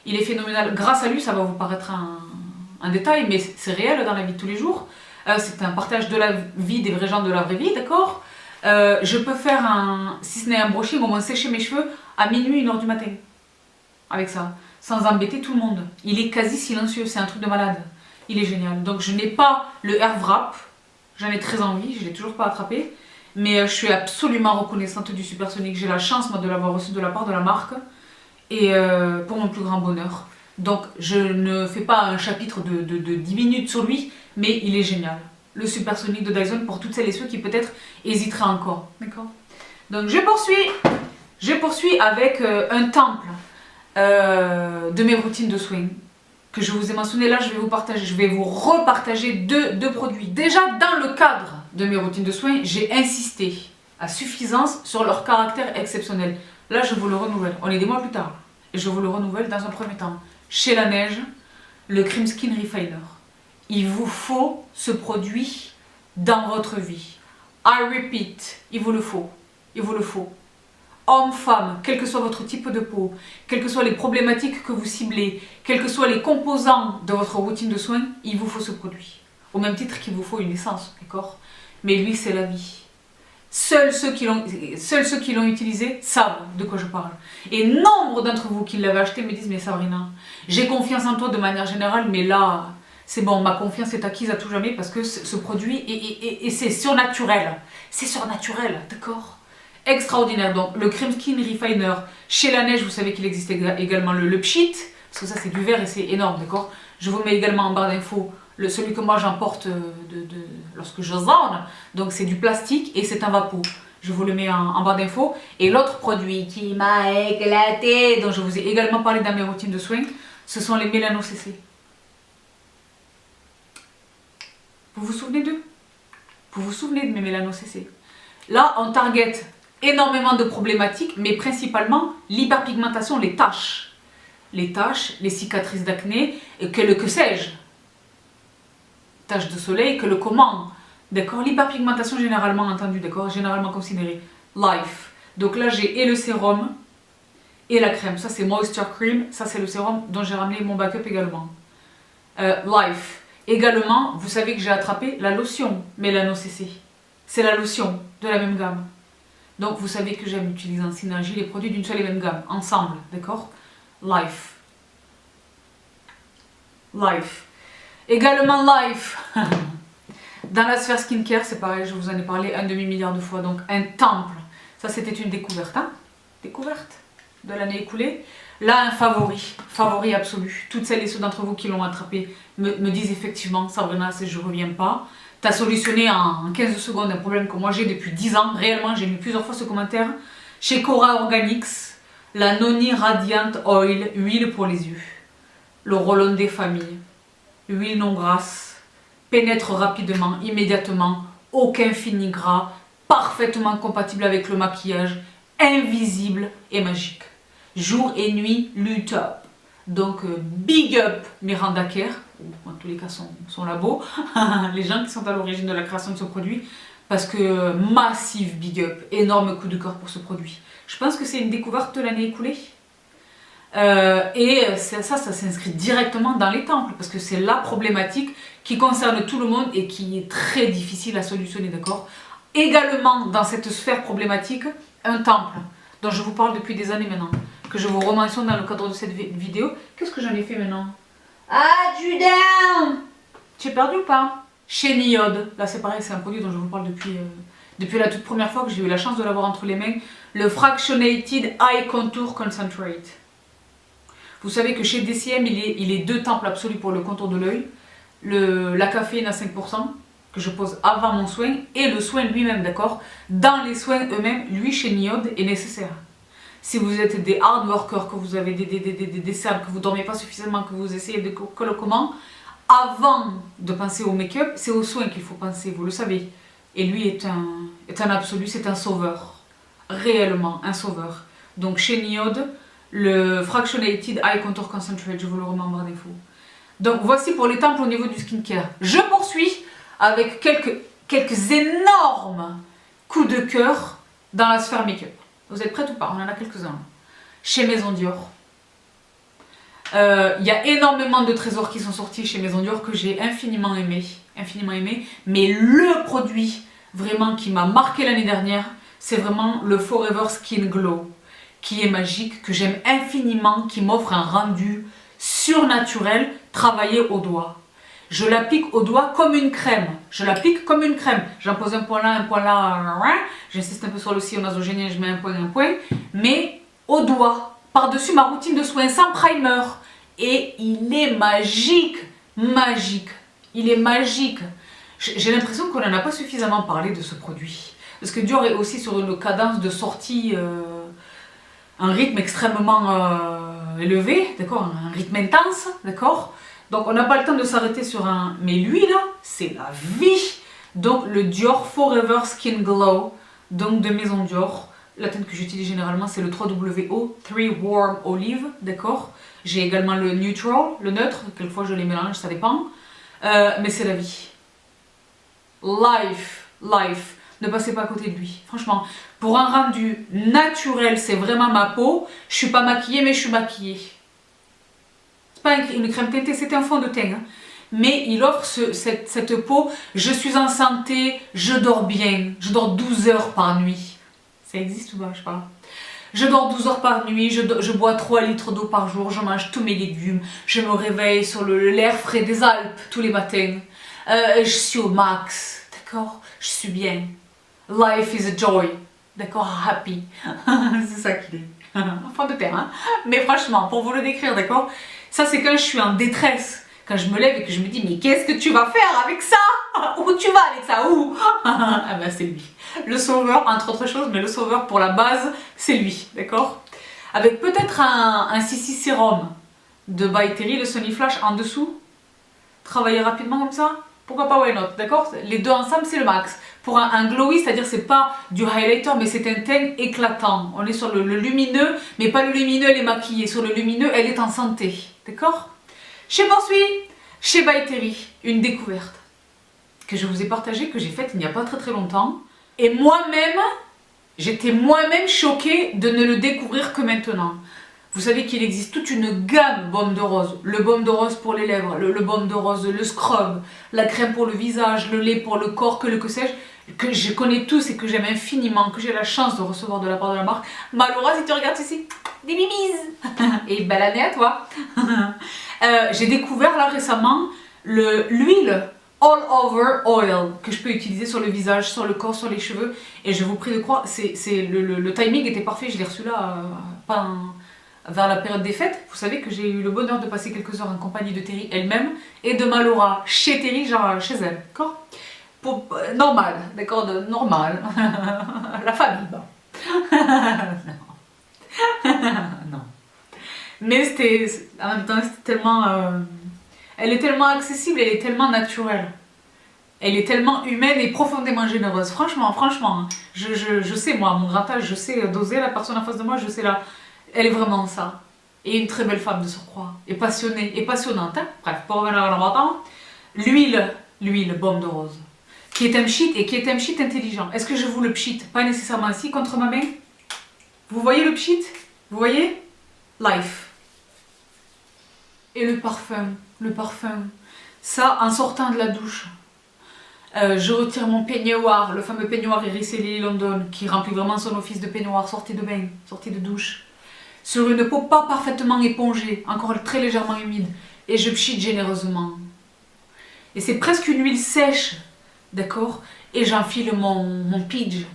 Il est phénoménal. Grâce à lui, ça va vous paraître un détail, mais c'est réel dans la vie de tous les jours. C'est un partage de la vie des vrais gens de la vraie vie, d'accord? Je peux faire si ce n'est un brushing, au moins sécher mes cheveux à minuit, 1 h du matin. Avec ça, sans embêter tout le monde. Il est quasi silencieux, c'est un truc de malade. Il est génial. Donc je n'ai pas le Air Wrap, j'en ai très envie, je ne l'ai toujours pas attrapé. Mais je suis absolument reconnaissante du Supersonic. J'ai la chance, moi, de l'avoir reçu de la part de la marque. Et pour mon plus grand bonheur. Donc je ne fais pas un chapitre de 10 minutes sur lui, mais il est génial. Le supersonique de Dyson pour toutes celles et ceux qui peut-être hésiteraient encore. D'accord. Donc je poursuis avec un temple de mes routines de swing que je vous ai mentionné. Là, je vais vous repartager deux produits. Déjà, dans le cadre de mes routines de swing, j'ai insisté à suffisance sur leur caractère exceptionnel. Là, je vous le renouvelle. On est des mois plus tard. Et je vous le renouvelle dans un premier temps. Chez La Neige, le Cream Skin Refiner. Il vous faut ce produit dans votre vie. I repeat, il vous le faut. Il vous le faut. Homme, femme, quel que soit votre type de peau, quelles que soient les problématiques que vous ciblez, quels que soient les composants de votre routine de soins, il vous faut ce produit. Au même titre qu'il vous faut une essence, d'accord? Mais lui, c'est la vie. Seuls ceux qui l'ont utilisé savent de quoi je parle. Et nombre d'entre vous qui l'avaient acheté me disent, mais Sabrina, j'ai confiance en toi de manière générale, mais là, c'est bon, ma confiance est acquise à tout jamais parce que ce produit, et c'est surnaturel. C'est surnaturel, d'accord? Extraordinaire. Donc, le Cream Skin Refiner chez La Neige, vous savez qu'il existe également le Pchit, parce que ça, c'est du verre et c'est énorme, d'accord? Je vous mets également en barre d'infos celui que moi j'emporte lorsque je zone, donc c'est du plastique et c'est un vapeau. Je vous le mets en barre d'infos. Et l'autre produit qui m'a éclaté, dont je vous ai également parlé dans mes routines de soins, ce sont les Mélano CC. Vous vous souvenez d'eux? Vous vous souvenez de mes Mélano CC? Là, on target énormément de problématiques, mais principalement l'hyperpigmentation, les taches. Les taches, les cicatrices d'acné, et que sais-je? Taches de soleil, que le comment, d'accord? L'hyperpigmentation généralement entendue, d'accord? Généralement considérée. Life. Donc là, j'ai et le sérum et la crème. Ça, c'est Moisture Cream. Ça, c'est le sérum dont j'ai ramené mon backup également. Life. Également, vous savez que j'ai attrapé la lotion Mélano CC. C'est la lotion de la même gamme. Donc, vous savez que j'aime utiliser en synergie les produits d'une seule et même gamme, ensemble, d'accord? Life. Life. Également Life. Dans la sphère skincare, c'est pareil, je vous en ai parlé un demi-milliard de fois. Donc un temple. Ça, c'était une découverte. Hein? Découverte de l'année écoulée. Là, un favori. Favori absolu. Toutes celles et ceux d'entre vous qui l'ont attrapé me disent effectivement, Sabrina, je ne reviens pas. Tu as solutionné en 15 secondes un problème que moi j'ai depuis 10 ans. Réellement, j'ai lu plusieurs fois ce commentaire. Chez Cora Organics, la Noni Radiant Oil, huile pour les yeux. Le Rollon des familles. Huile non grasse, pénètre rapidement, immédiatement, aucun fini gras, parfaitement compatible avec le maquillage, invisible et magique. Jour et nuit, lutte up. Donc big up Miranda Kerr, ou en tous les cas son labo, les gens qui sont à l'origine de la création de ce produit, parce que massive big up, énorme coup de cœur pour ce produit. Je pense que c'est une découverte de l'année écoulée. Et ça s'inscrit directement dans les temples parce que c'est la problématique qui concerne tout le monde et qui est très difficile à solutionner, d'accord? Également dans cette sphère problématique, un temple dont je vous parle depuis des années maintenant, que je vous rementionne dans le cadre de cette vidéo. Qu'est-ce que j'en ai fait maintenant? Ah, Judas! Tu es perdu ou pas? Chez Niode, là c'est pareil, c'est un produit dont je vous parle depuis la toute première fois que j'ai eu la chance de l'avoir entre les mains, le Fractionated Eye Contour Concentrate. Vous savez que chez DCM, il est deux temples absolus pour le contour de l'œil. La caféine à 5%, que je pose avant mon soin, et le soin lui-même, d'accord? Dans les soins eux-mêmes, lui, chez Niode, est nécessaire. Si vous êtes des hard workers, que vous avez des cernes, que vous ne dormez pas suffisamment, que vous essayez de comment, avant de penser au make-up, c'est aux soins qu'il faut penser, vous le savez. Et lui est un absolu, c'est un sauveur. Réellement, un sauveur. Donc chez Niode, le Fractionated Eye Contour Concentrate, je vous le remets en barre d'infos. Donc voici pour les temples au niveau du skincare. Je poursuis avec quelques énormes coups de cœur dans la sphère make-up. Vous êtes prêts ou pas? On en a quelques-uns. Chez Maison Dior. Il y a énormément de trésors qui sont sortis chez Maison Dior que j'ai infiniment aimé. Mais le produit vraiment qui m'a marqué l'année dernière, c'est vraiment le Forever Skin Glow, qui est magique, que j'aime infiniment, qui m'offre un rendu surnaturel travaillé au doigt. Je l'applique au doigt comme une crème. J'en pose un point là, j'insiste un peu sur le sillon nasogénien, je mets un point, mais au doigt, par-dessus ma routine de soins, sans primer. et il est magique, magique, il est magique. J'ai l'impression qu'on n'en a pas suffisamment parlé de ce produit. Parce que Dior est aussi sur une cadence de sortie, un rythme extrêmement élevé, d'accord, un rythme intense, d'accord. Donc on n'a pas le temps de s'arrêter sur un... Mais lui là, c'est la vie. Donc le Dior Forever Skin Glow, donc de Maison Dior. La teinte que j'utilise généralement c'est le 3WO, 3 Warm Olive, d'accord. J'ai également le Neutral, le neutre, quelquefois je les mélange, ça dépend. Mais c'est la vie. Life. Ne passez pas à côté de lui. Franchement, pour un rendu naturel, c'est vraiment ma peau. Je suis pas maquillée, mais je suis maquillée. C'est pas une crème teintée, c'est un fond de teint. Hein. Mais il offre cette peau. Je suis en santé, je dors bien. Je dors 12 heures par nuit. Ça existe ou pas, je sais pas. Je dors 12 heures par nuit, je bois 3 litres d'eau par jour, je mange tous mes légumes, je me réveille sur l'air frais des Alpes tous les matins. Je suis au max, d'accord? Je suis bien. Life is a joy, d'accord? Happy. C'est ça qu'il est. Enfant de terre, hein? Mais franchement, pour vous le décrire, d'accord? Ça, c'est quand je suis en détresse. Quand je me lève et que je me dis, mais qu'est-ce que tu vas faire avec ça? Où tu vas avec ça? Où? Ah ben c'est lui. Le sauveur, entre autres choses, mais le sauveur pour la base, c'est lui, d'accord? Avec peut-être un CC sérum de By Terry, le Sunny Flash en dessous. Travailler rapidement comme ça, pourquoi pas, why not, d'accord? Les deux ensemble, c'est le max. Pour un glowy, c'est-à-dire c'est pas du highlighter, mais c'est un teint éclatant. On est sur le lumineux, mais pas le lumineux, elle est maquillée. Sur le lumineux, elle est en santé, d'accord? Je poursuis chez By Terry, une découverte que je vous ai partagée, que j'ai faite il n'y a pas très longtemps. Et moi-même, j'étais moi-même choquée de ne le découvrir que maintenant. Vous savez qu'il existe toute une gamme baume de rose. Le baume de rose pour les lèvres, le baume de rose, le scrub, la crème pour le visage, le lait pour le corps, que sais-je, que je connais tous et que j'aime infiniment, que j'ai la chance de recevoir de la part de la marque. Malora, si tu regardes ici, des bibises. Et belle année à toi. J'ai découvert là récemment l'huile All Over Oil que je peux utiliser sur le visage, sur le corps, sur les cheveux. Et je vous prie de croire, le timing était parfait. Je l'ai reçu là, vers la période des fêtes. Vous savez que j'ai eu le bonheur de passer quelques heures en compagnie de Terry elle-même et de Malora chez Terry, genre chez elle, d'accord? Normal, d'accord, normal. La famille, bon. Non. Mais en même temps, c'était tellement... elle est tellement accessible, elle est tellement naturelle. Elle est tellement humaine et profondément généreuse. Franchement, je sais, moi, à mon grattage, je sais doser la personne en face de moi, je sais là. Elle est vraiment ça. Et une très belle femme de surcroît. Et passionnée, et passionnante. Hein. Bref, pour revenir à l'important, l'huile baume de rose. Qui est un pchit et qui est un pchit intelligent. Est-ce que je vous le pchit? Pas nécessairement ici, contre ma main. Vous voyez le pchit? Vous voyez? Life. Et le parfum. Ça, en sortant de la douche. Je retire mon peignoir, le fameux peignoir Iris Lily London, qui remplit vraiment son office de peignoir, sortie de bain, sortie de douche. Sur une peau pas parfaitement épongée, encore très légèrement humide. Et je pchite généreusement. Et c'est presque une huile sèche, d'accord? Et j'enfile mon pidge,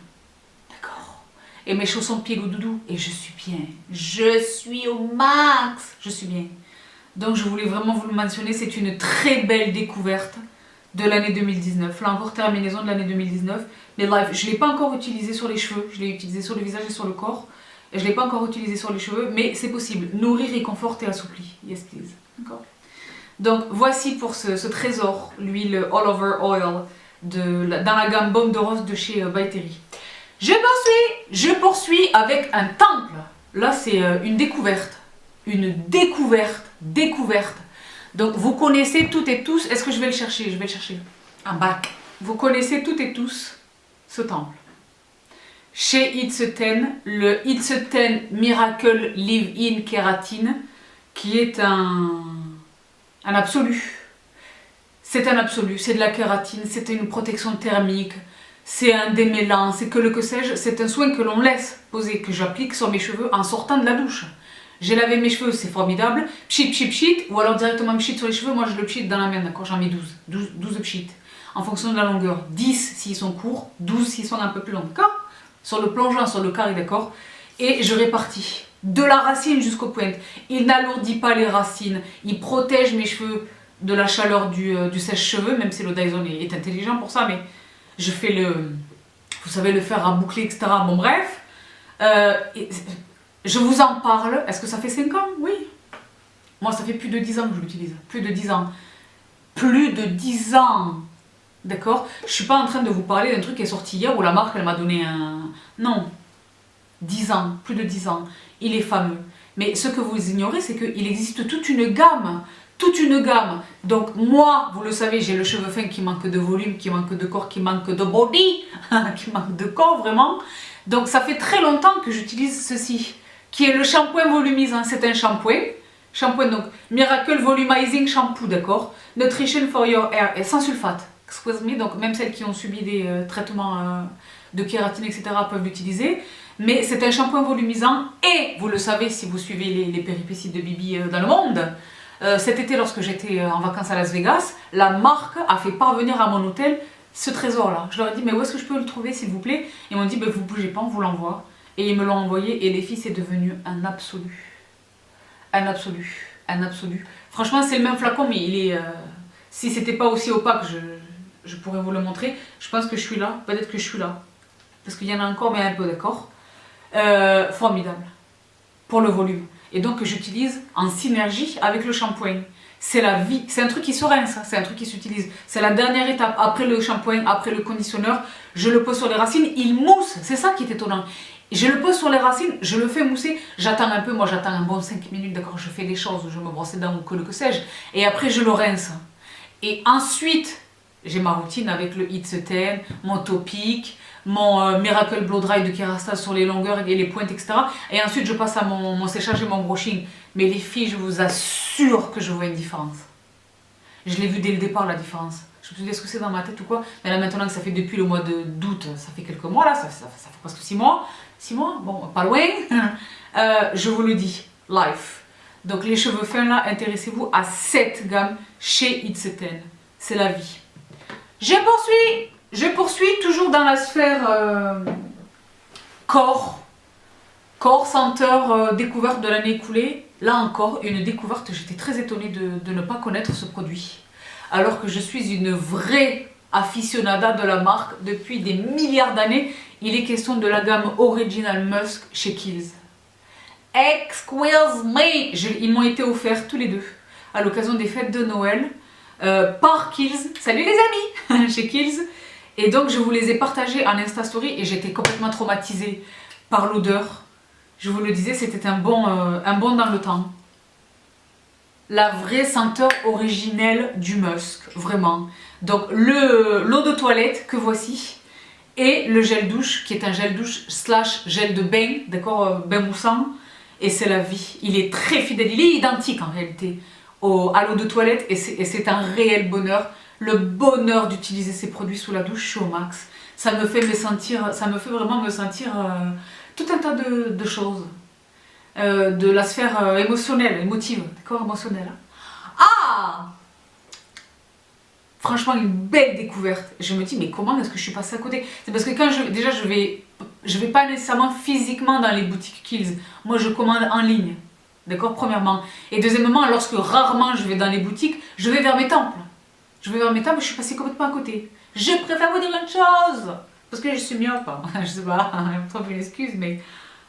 d'accord? Et mes chaussons de pied doudou, et je suis bien. Je suis au max. Je suis bien. Donc je voulais vraiment vous le mentionner, c'est une très belle découverte de l'année 2019. Là encore, terminaison de l'année 2019. Mais live, je ne l'ai pas encore utilisé sur les cheveux, je l'ai utilisé sur le visage et sur le corps. Et je ne l'ai pas encore utilisé sur les cheveux, mais c'est possible. Nourrir, réconforter, assouplir. Yes, please. D'accord. Donc voici pour ce trésor, l'huile All Over Oil dans la gamme baume de rose de chez By Terry. Je poursuis avec un temple. Là, c'est une découverte. Une découverte. Donc vous connaissez toutes et tous, est-ce que je vais le chercher? Je vais le chercher en bac. Vous connaissez toutes et tous ce temple. Chez It's Ten, le It's Ten Miracle Live-In Kératine, qui est un absolu. C'est un absolu, c'est de la kératine, c'est une protection thermique, c'est un démêlant, c'est que sais-je, c'est un soin que l'on laisse poser, que j'applique sur mes cheveux en sortant de la douche. J'ai lavé mes cheveux, c'est formidable. Pchit, ou alors directement pchit sur les cheveux. Moi, je le pchit dans la main, d'accord? J'en mets 12 pchit. En fonction de la longueur. 10 s'ils sont courts, 12 s'ils sont un peu plus longs, d'accord? Sur le plongeant, sur le carré, d'accord? Et je répartis de la racine jusqu'aux pointes. Il n'alourdit pas les racines, il protège mes cheveux de la chaleur du sèche-cheveux, même si le Dyson est intelligent pour ça, mais je fais vous savez, le fer à boucler, etc. Bon bref, je vous en parle. Est-ce que ça fait 5 ans? Oui. Moi, ça fait plus de 10 ans que je l'utilise. Plus de 10 ans. Plus de 10 ans. D'accord? Je suis pas en train de vous parler d'un truc qui est sorti hier où la marque, elle m'a donné un... Non. 10 ans. Plus de 10 ans. Il est fameux. Mais ce que vous ignorez, c'est qu'il existe toute une gamme. Toute une gamme. Donc moi, vous le savez, j'ai le cheveu fin qui manque de volume, qui manque de corps, qui manque de body, qui manque de corps vraiment. Donc ça fait très longtemps que j'utilise ceci, qui est le shampoing volumisant. C'est un shampoing. Shampoing donc Miracle Volumizing Shampoo, d'accord? Nutrition for your hair, et sans sulfate. Excuse me, donc même celles qui ont subi des traitements de kératine, etc. peuvent l'utiliser. Mais c'est un shampoing volumisant et, vous le savez si vous suivez les péripéties de Bibi dans le monde, cet été lorsque j'étais en vacances à Las Vegas, la marque a fait parvenir à mon hôtel ce trésor-là. Je leur ai dit, mais où est-ce que je peux le trouver s'il vous plaît? Ils m'ont dit, ben, vous bougez pas, on vous l'envoie. Et ils me l'ont envoyé et les filles, c'est devenu un absolu. Un absolu. Un absolu. Franchement, c'est le même flacon, mais il est... si c'était pas aussi opaque, je pourrais vous le montrer. Je pense que je suis là. Peut-être que je suis là. Parce qu'il y en a encore, mais un peu, d'accord? Formidable. Pour le volume. Et donc, j'utilise en synergie avec le shampoing. C'est la vie. C'est un truc qui se rince, ça. C'est un truc qui s'utilise. C'est la dernière étape. Après le shampoing, après le conditionneur, je le pose sur les racines. Il mousse. C'est ça qui est étonnant. Je le pose sur les racines, je le fais mousser, j'attends un peu, moi j'attends un bon 5 minutes, d'accord, je fais des choses, je me brosse les dents ou que sais-je, et après je le rince. Et ensuite, j'ai ma routine avec le It's a 10, mon topic, mon Miracle Blow Dry de Kerastase sur les longueurs et les pointes, etc. Et ensuite je passe à mon séchage et mon brushing. Mais les filles, je vous assure que je vois une différence. Je l'ai vu dès le départ, la différence. Je me suis dit, est-ce que c'est dans ma tête ou quoi? Mais là maintenant que ça fait depuis le mois d'août, ça fait quelques mois là, ça fait presque 6 mois. 6 mois, bon, pas loin. Je vous le dis, life. Donc les cheveux fins là, intéressez-vous à cette gamme chez It's a 10. C'est la vie. Je poursuis toujours dans la sphère corps, senteur, découverte de l'année écoulée. Là encore, une découverte, j'étais très étonnée de ne pas connaître ce produit. Alors que je suis une vraie aficionada de la marque depuis des milliards d'années. Il est question de la gamme Original Musk chez Kiehl's. Excuse me, ils m'ont été offerts tous les deux à l'occasion des fêtes de Noël par Kiehl's. Salut les amis chez Kiehl's. Et donc je vous les ai partagés en Insta Story et j'étais complètement traumatisée par l'odeur. Je vous le disais, c'était un bond dans le temps. La vraie senteur originelle du musk, vraiment. Donc l'eau de toilette que voici et le gel douche qui est un gel douche / gel de bain, d'accord, bain moussant, et c'est la vie. Il est très fidèle, il est identique en réalité à l'eau de toilette et c'est un réel bonheur. Le bonheur d'utiliser ces produits sous la douche, je suis au max. Ça me fait vraiment me sentir tout un tas de choses. De la sphère émotionnelle, émotive, d'accord, émotionnelle. Ah! Franchement, une belle découverte. Je me dis, mais comment est-ce que je suis passée à côté? C'est parce que quand je vais pas nécessairement physiquement dans les boutiques Kiehl's. Moi, je commande en ligne, d'accord, premièrement. Et deuxièmement, lorsque rarement je vais dans les boutiques, je vais vers mes temples. Je suis passée complètement à côté. Je préfère vous dire une chose, parce que je suis myope, hein. Je sais pas, trop une excuse, mais...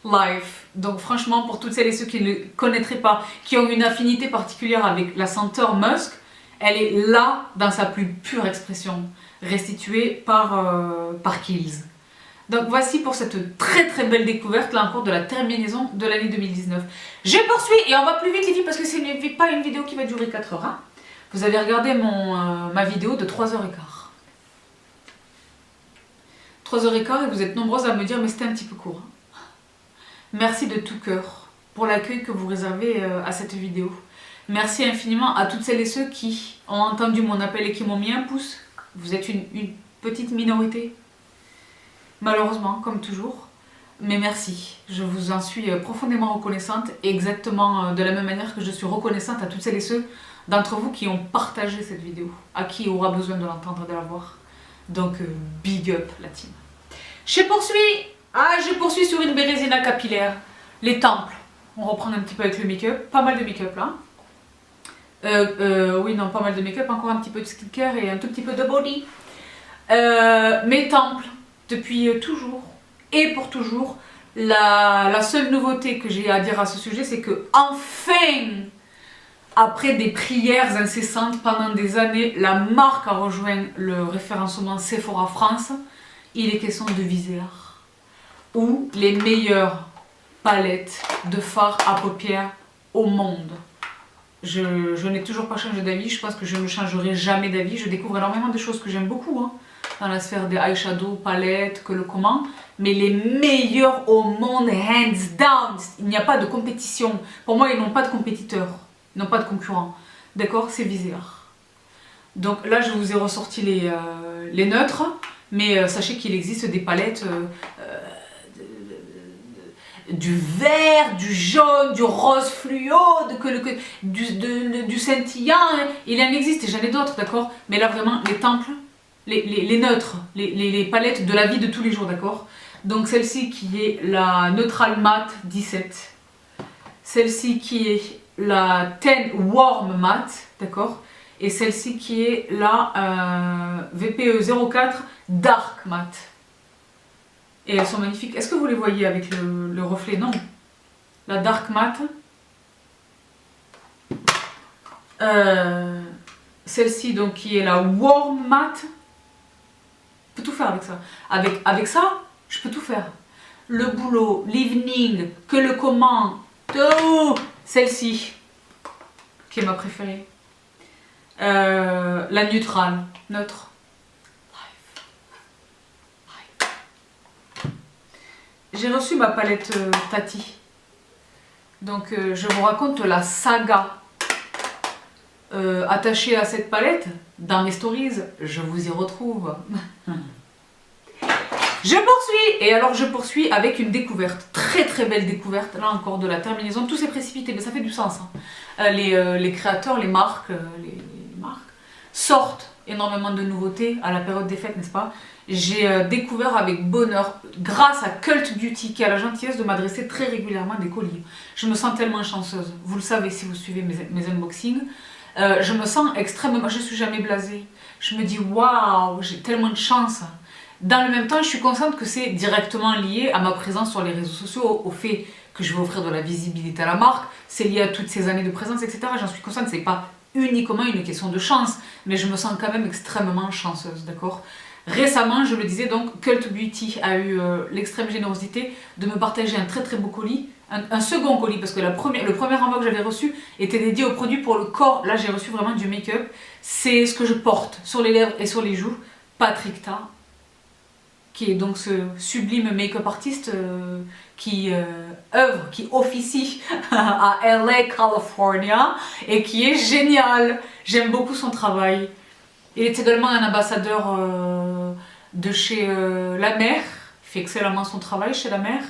Life. Donc franchement, pour toutes celles et ceux qui ne le connaîtraient pas, qui ont une affinité particulière avec la senteur musk, elle est là dans sa plus pure expression, restituée par Kiehl's. Donc voici pour cette très très belle découverte, là encore, de la terminaison de l'année 2019. Je poursuis et on va plus vite les filles parce que ce n'est pas une vidéo qui va durer 4 heures. Hein. Vous avez regardé ma vidéo de 3h15. 3h15 et vous êtes nombreuses à me dire mais c'était un petit peu court. Hein. Merci de tout cœur pour l'accueil que vous réservez à cette vidéo. Merci infiniment à toutes celles et ceux qui ont entendu mon appel et qui m'ont mis un pouce. Vous êtes une petite minorité, malheureusement, comme toujours. Mais merci, je vous en suis profondément reconnaissante, exactement de la même manière que je suis reconnaissante à toutes celles et ceux d'entre vous qui ont partagé cette vidéo, à qui aura besoin de l'entendre et de la voir. Donc, big up la team. Je poursuis sur une bérésina capillaire, les temples. On reprend un petit peu avec le make-up. Pas mal de make-up là. Oui, non, pas mal de make-up. Encore un petit peu de skincare et un tout petit peu de body. Mes temples, depuis toujours et pour toujours. La seule nouveauté que j'ai à dire à ce sujet, c'est que enfin, après des prières incessantes pendant des années, la marque a rejoint le référencement Sephora France. Il est question de Viseart, ou les meilleures palettes de fard à paupières au monde. Je n'ai toujours pas changé d'avis, je pense que je ne changerai jamais d'avis. Je découvre énormément de choses que j'aime beaucoup, hein, dans la sphère des eyeshadows, palettes, que le comment. Mais les meilleurs au monde, hands down, il n'y a pas de compétition. Pour moi, ils n'ont pas de compétiteurs, ils n'ont pas de concurrents. D'accord, c'est Viseart. Donc là, je vous ai ressorti les neutres, mais sachez qu'il existe des palettes du vert, du jaune, du rose fluo, du scintillant. Il en existe et j'en ai d'autres, d'accord. Mais là, vraiment, les temples, les neutres, les palettes de la vie de tous les jours, d'accord. Donc celle-ci qui est la Neutral Matte 17. Celle-ci qui est la 10 Warm Matte, d'accord. Et celle-ci qui est la VPE 04 Dark Matte. Et elles sont magnifiques. Est-ce que vous les voyez avec le reflet? Non. La Dark Matte. Celle-ci donc qui est la Warm Matte. Je peux tout faire avec ça. Avec ça, je peux tout faire. Le boulot, l'evening, que le comment, tout. Celle-ci, qui est ma préférée. La neutrale, neutre. J'ai reçu ma palette Tati. Donc je vous raconte la saga attachée à cette palette. Dans mes stories, je vous y retrouve. Je poursuis. Et alors je poursuis avec une découverte. Très très belle découverte. Là encore de la terminaison. Tout s'est précipité, mais ça fait du sens. Hein. Les créateurs, les marques, sortent énormément de nouveautés à la période des fêtes, n'est-ce pas? J'ai découvert avec bonheur, grâce à Cult Beauty, qui a la gentillesse de m'adresser très régulièrement des colis. Je me sens tellement chanceuse. Vous le savez si vous suivez mes unboxings. Je me sens extrêmement... Je ne suis jamais blasée. Je me dis, waouh, j'ai tellement de chance. Dans le même temps, je suis consciente que c'est directement lié à ma présence sur les réseaux sociaux, au fait que je vais offrir de la visibilité à la marque. C'est lié à toutes ces années de présence, etc. J'en suis consciente, c'est pas uniquement une question de chance, mais je me sens quand même extrêmement chanceuse, d'accord? Récemment, je le disais, donc, Cult Beauty a eu l'extrême générosité de me partager un très très beau colis, un second colis, parce que le premier envoi que j'avais reçu était dédié aux produits pour le corps. Là, j'ai reçu vraiment du make-up. C'est ce que je porte sur les lèvres et sur les joues. Patrick Ta, qui est donc ce sublime make-up artiste qui œuvre, qui officie à LA, California, et qui est génial. J'aime beaucoup son travail. Il est également un ambassadeur de chez La Mer. Il fait excellemment son travail chez La Mer.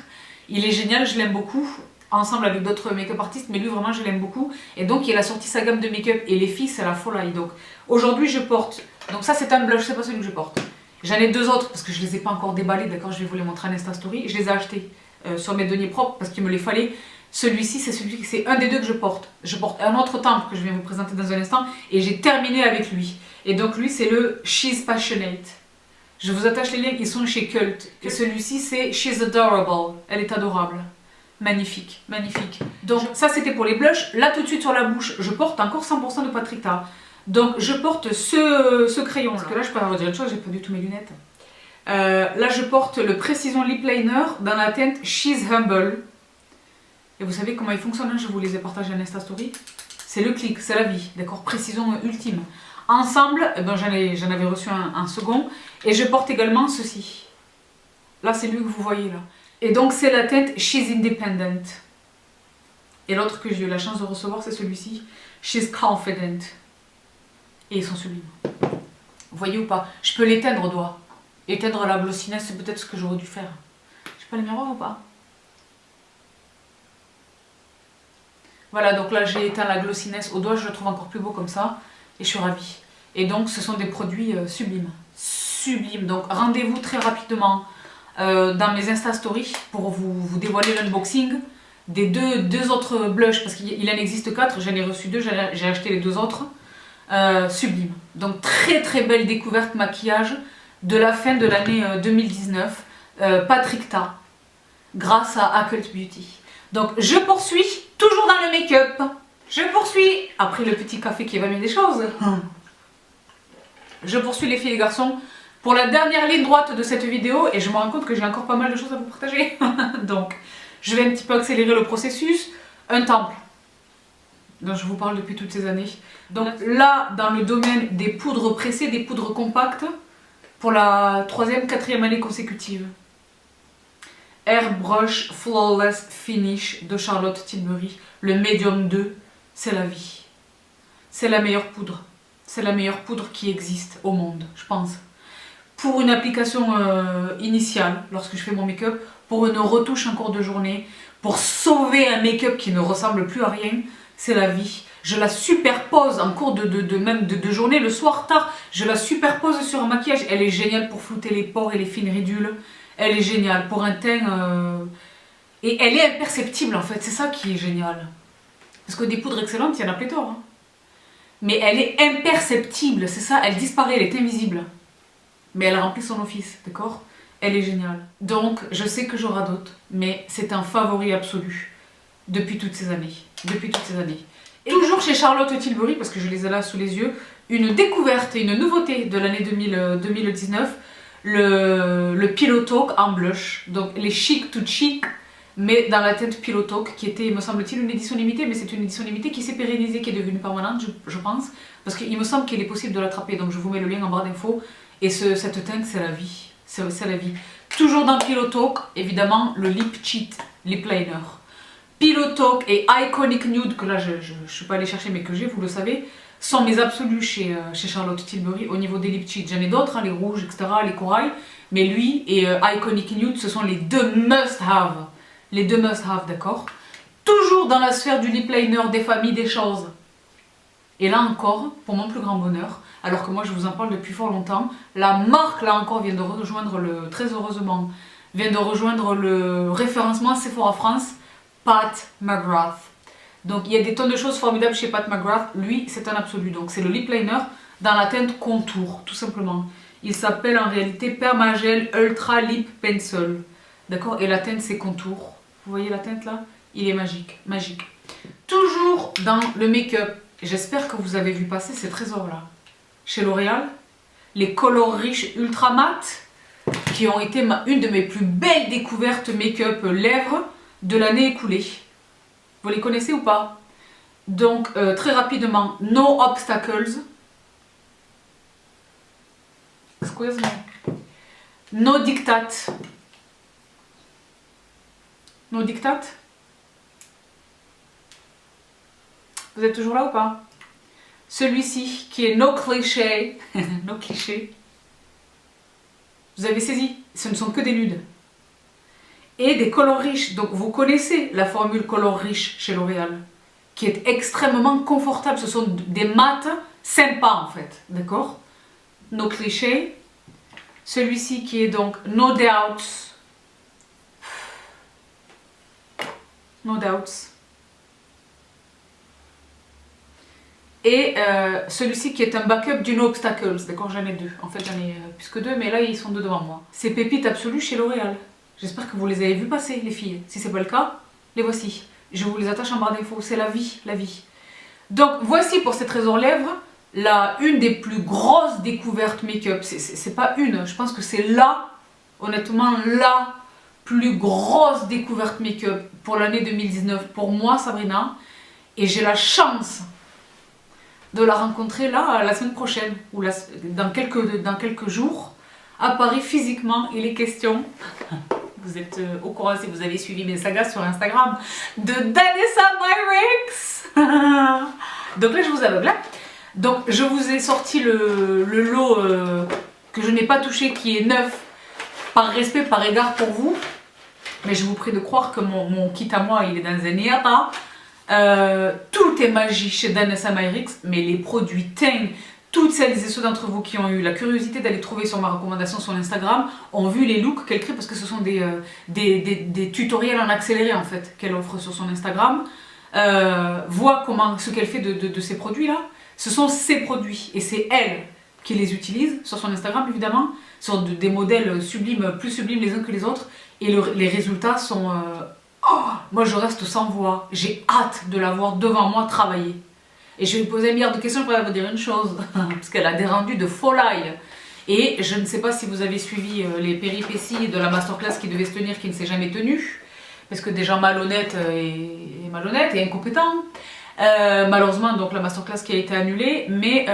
Il est génial, je l'aime beaucoup. Ensemble avec d'autres make-up artistes, mais lui vraiment je l'aime beaucoup. Et donc il a sorti sa gamme de make-up et les filles c'est la folie. Donc aujourd'hui je porte, donc ça c'est un blush, c'est pas celui que je porte. J'en ai deux autres parce que je les ai pas encore déballés, d'accord, je vais vous les montrer en Insta Story. Je les ai achetés sur mes deniers propres parce qu'il me les fallait. Celui-ci, c'est un des deux que je porte. Je porte un autre temple que je vais vous présenter dans un instant et j'ai terminé avec lui. Et donc lui, c'est le She's Passionate. Je vous attache les liens qui sont chez Cult. Et celui-ci, c'est She's Adorable. Elle est adorable. Magnifique, magnifique. Donc ça, c'était pour les blushs. Là, tout de suite sur la bouche, je porte encore 100% de Patrick Ta. Donc je porte ce crayon. Parce que là, je peux vous dire une chose, j'ai pas du tout mes lunettes. Là, je porte le Precision Lip Liner dans la teinte She's Humble. Et vous savez comment il fonctionne, je vous les ai partagés en Insta Story. C'est le clic, c'est la vie, d'accord, précision ultime. Ensemble, eh ben, j'en avais reçu un second. Et je porte également ceci. Là, c'est lui que vous voyez là. Et donc, c'est la teinte She's Independent. Et l'autre que j'ai eu la chance de recevoir, c'est celui-ci. She's Confident. Et ils sont sublimes. Vous voyez ou pas? Je peux l'éteindre au doigt. Éteindre la glossiness, c'est peut-être ce que j'aurais dû faire. Je sais pas le miroir ou pas? Voilà, donc là j'ai éteint la glossiness au doigt, je le trouve encore plus beau comme ça. Et je suis ravie. Et donc ce sont des produits sublimes. Sublimes. Donc rendez-vous très rapidement dans mes Insta Stories pour vous dévoiler l'unboxing. des deux autres blushs, parce qu'il en existe 4, j'en ai reçu 2, j'ai acheté les 2 autres. Sublime. Donc très très belle découverte maquillage de la fin de l'année 2019. Patrick Ta, grâce à Occult Beauty. Donc je poursuis, toujours dans le make-up. Je poursuis, après le petit café qui va mettre des choses. Je poursuis les filles et les garçons pour la dernière ligne droite de cette vidéo et je me rends compte que j'ai encore pas mal de choses à vous partager. Donc je vais un petit peu accélérer le processus. Un temple dont je vous parle depuis toutes ces années. Donc là, dans le domaine des poudres pressées, des poudres compactes, pour la 3e, 4e année consécutive. Airbrush Flawless Finish de Charlotte Tilbury, le Medium 2, c'est la vie. C'est la meilleure poudre. C'est la meilleure poudre qui existe au monde, je pense. Pour une application initiale, lorsque je fais mon make-up, pour une retouche en cours de journée, pour sauver un make-up qui ne ressemble plus à rien, c'est la vie. Je la superpose en cours de journée, le soir tard, je la superpose sur un maquillage. Elle est géniale pour flouter les pores et les fines ridules. Elle est géniale pour un teint... Et elle est imperceptible en fait, c'est ça qui est génial. Parce que des poudres excellentes, il y en a pléthore. Hein. Mais elle est imperceptible, c'est ça, elle disparaît, elle est invisible. Mais elle remplit son office, d'accord? Elle est géniale. Donc, je sais que j'aurai d'autres, mais c'est un favori absolu depuis toutes ces années. Depuis toutes ces années. Et toujours chez Charlotte Tilbury, parce que je les ai là sous les yeux, une découverte et une nouveauté de l'année 2019, le Pillow Talk en blush. Donc les Chic to Chic, mais dans la teinte Pillow Talk, qui était, me semble-t-il, une édition limitée, mais c'est une édition limitée qui s'est pérennisée, qui est devenue permanente, je pense, parce qu'il me semble qu'il est possible de l'attraper, donc je vous mets le lien en barre d'infos. Et cette teinte, c'est la vie. C'est la vie. Toujours dans Pillow Talk, évidemment, le Lip Cheat Lip Liner. Pillow Talk et Iconic Nude, que là je ne suis pas allée chercher mais que j'ai, vous le savez, sont mes absolus chez Charlotte Tilbury au niveau des lip cheats. J'en ai d'autres, hein, les rouges, etc., les corails, mais lui et Iconic Nude, ce sont les 2 must-have. Les 2 must-have, d'accord? Toujours dans la sphère du lip liner, des familles, des choses. Et là encore, pour mon plus grand bonheur, alors que moi je vous en parle depuis fort longtemps, la marque là encore vient de rejoindre très heureusement, vient de rejoindre le référencement Sephora France, Pat McGrath. Donc il y a des tonnes de choses formidables chez Pat McGrath. Lui, c'est un absolu. Donc c'est le lip liner dans la teinte contour, tout simplement. Il s'appelle en réalité Permagel Ultra Lip Pencil. D'accord? Et la teinte, c'est contour. Vous voyez la teinte là? Il est magique, magique. Toujours dans le make-up. J'espère que vous avez vu passer ces trésors-là. Chez L'Oréal, les Color Rich Ultra Matte, qui ont été une de mes plus belles découvertes make-up lèvres de l'année écoulée. Vous les connaissez ou pas? Donc très rapidement, No Obstacles. Excuse me. No Dictat. No Dictat. Vous êtes toujours là ou pas? Celui-ci qui est No Cliché. No Cliché. Vous avez saisi? Ce ne sont que des nudes. Et des colors riches. Donc vous connaissez la formule color riche chez L'Oréal, qui est extrêmement confortable. Ce sont des mats sympas en fait, d'accord? No clichés. Celui-ci qui est donc No Doubts. No Doubts. Et celui-ci qui est un backup du No Obstacles, d'accord? J'en ai 2. En fait j'en ai plus que 2, mais là ils sont 2 devant moi. C'est pépite absolue chez L'Oréal. J'espère que vous les avez vus passer, les filles. Si ce n'est pas le cas, les voici. Je vous les attache en barre d'infos. C'est la vie, la vie. Donc, voici pour ces trésors lèvres, une des plus grosses découvertes make-up. C'est pas une, je pense que c'est honnêtement, la plus grosse découverte make-up pour l'année 2019. Pour moi, Sabrina. Et j'ai la chance de la rencontrer là, la semaine prochaine, ou dans quelques jours, à Paris, physiquement. Il est question... Vous êtes au courant si vous avez suivi mes sagas sur Instagram de Danessa Myricks. Donc là je vous aveugle. Donc je vous ai sorti le lot que je n'ai pas touché, qui est neuf, par respect, par égard pour vous. Mais je vous prie de croire que mon kit à moi il est dans un état. Tout est magie chez Danessa Myricks, mais les produits teint, toutes celles et ceux d'entre vous qui ont eu la curiosité d'aller trouver sur ma recommandation sur Instagram ont vu les looks qu'elle crée parce que ce sont des tutoriels en accéléré en fait qu'elle offre sur son Instagram. Voit ce qu'elle fait de ces produits là. Ce sont ses produits et c'est elle qui les utilise sur son Instagram évidemment, sur des modèles sublimes, plus sublimes les uns que les autres et les résultats sont... moi je reste sans voix, j'ai hâte de la voir devant moi travailler. Et je vais lui poser un milliard de questions, je pourrais vous dire une chose, parce qu'elle a des rendus de folie. Et je ne sais pas si vous avez suivi les péripéties de la masterclass qui devait se tenir, qui ne s'est jamais tenue, parce que déjà malhonnête et incompétent. Malheureusement, donc la masterclass qui a été annulée, mais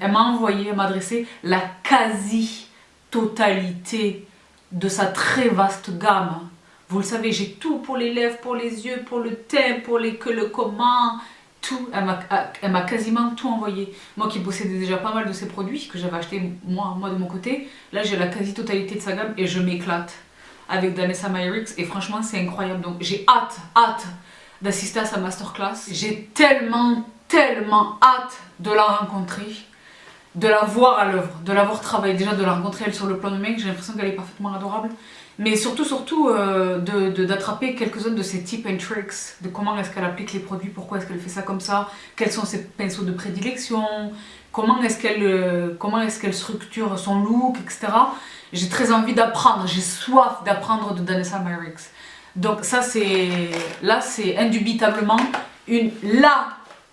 elle m'a adressé la quasi-totalité de sa très vaste gamme. Vous le savez, j'ai tout pour les lèvres, pour les yeux, pour le teint, pour le comment... Tout, elle m'a quasiment tout envoyé. Moi qui possédais déjà pas mal de ses produits que j'avais acheté moi de mon côté, là j'ai la quasi-totalité de sa gamme et je m'éclate avec Danessa Myricks et franchement c'est incroyable. Donc j'ai hâte d'assister à sa masterclass. J'ai tellement hâte de la rencontrer, de la voir à l'œuvre, de la voir travailler, déjà de la rencontrer elle sur le plan humain, j'ai l'impression qu'elle est parfaitement adorable. Mais surtout d'attraper quelques-uns de ses tips and tricks, de comment est-ce qu'elle applique les produits, pourquoi est-ce qu'elle fait ça comme ça, quels sont ses pinceaux de prédilection, comment est-ce qu'elle structure son look, etc. J'ai très envie d'apprendre, j'ai soif d'apprendre de Danessa Myricks. Donc ça c'est indubitablement la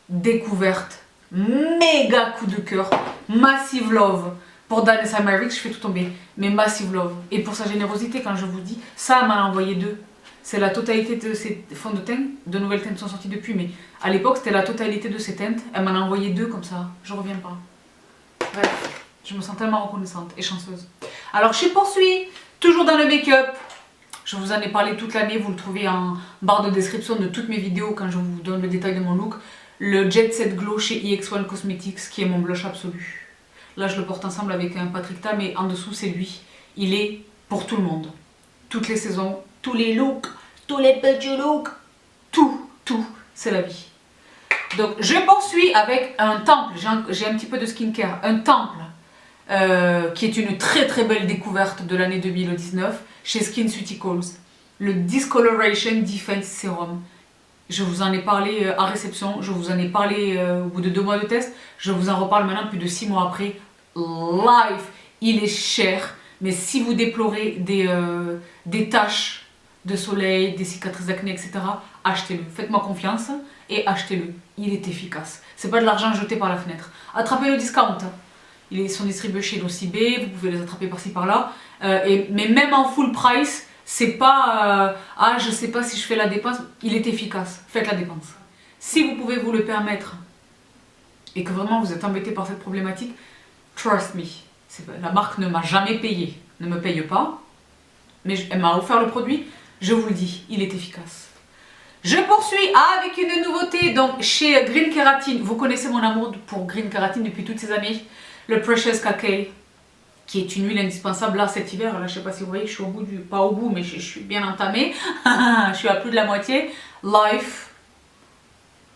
découverte, méga coup de cœur, massive love. Pour Danessa Myricks, je fais tout tomber, mais massive love. Et pour sa générosité, quand je vous dis, ça elle m'en a envoyé 2. C'est la totalité de ses fonds de teint, de nouvelles teintes sont sorties depuis, mais à l'époque c'était la totalité de ses teintes. Elle m'en a envoyé 2 comme ça, je reviens pas. Bref, je me sens tellement reconnaissante et chanceuse. Alors je poursuis, toujours dans le make-up. Je vous en ai parlé toute l'année, vous le trouvez en barre de description de toutes mes vidéos quand je vous donne le détail de mon look. Le Jet Set Glow chez EX1 Cosmetics qui est mon blush absolu. Là, je le porte ensemble avec un Patrick Ta, mais en dessous, c'est lui. Il est pour tout le monde. Toutes les saisons, tous les looks, tous les petits looks, tout, c'est la vie. Donc, je poursuis avec un temple. J'ai un petit peu de skincare. Un temple qui est une très belle découverte de l'année 2019 chez SkinCeuticals. Le Discoloration Defense Serum. Je vous en ai parlé à réception, je vous en ai parlé au bout de 2 mois de test, je vous en reparle maintenant plus de 6 mois après. Live, il est cher, mais si vous déplorez des taches de soleil, des cicatrices d'acné, etc., achetez-le. Faites-moi confiance et achetez-le. Il est efficace. C'est pas de l'argent jeté par la fenêtre. Attrapez le discount. Ils sont distribués chez l'OCB, vous pouvez les attraper par-ci par-là. Mais même en full price, c'est pas je sais pas si je fais la dépense. Il est efficace. Faites la dépense. Si vous pouvez vous le permettre et que vraiment vous êtes embêté par cette problématique, trust me, la marque ne m'a jamais payé, ne me paye pas, mais elle m'a offert le produit, je vous le dis, il est efficace. Je poursuis avec une nouveauté, donc chez Green Keratin, vous connaissez mon amour pour Green Keratin depuis toutes ces années, le Precious Cacao, qui est une huile indispensable là cet hiver, là je sais pas si vous voyez, je suis au bout pas au bout, mais je suis bien entamée, je suis à plus de la moitié, Life,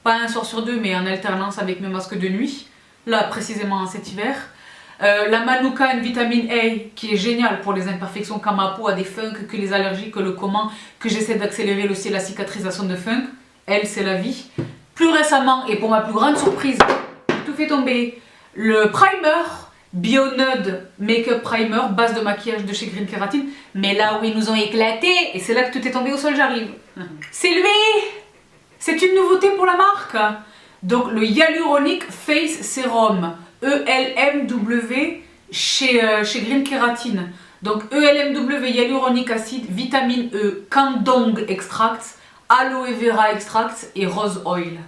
pas un soir sur 2, mais en alternance avec mes masques de nuit, là précisément cet hiver. La Manuka une vitamine A qui est géniale pour les imperfections quand ma peau a des funks, que les allergies, que le comment, que j'essaie d'accélérer aussi la cicatrisation de funk. Elle, c'est la vie. Plus récemment, et pour ma plus grande surprise, j'ai tout fait tomber, le primer Bionude Makeup Primer, base de maquillage de chez Green Keratin. Mais là où ils nous ont éclaté, et c'est là que tout est tombé au sol, j'arrive. C'est lui! C'est une nouveauté pour la marque. Donc le Hyaluronic Face Serum. ELMW chez Green Keratin. Donc ELMW, Hyaluronic Acid, Vitamine E, Kandong Extracts, Aloe Vera Extracts et Rose Oil.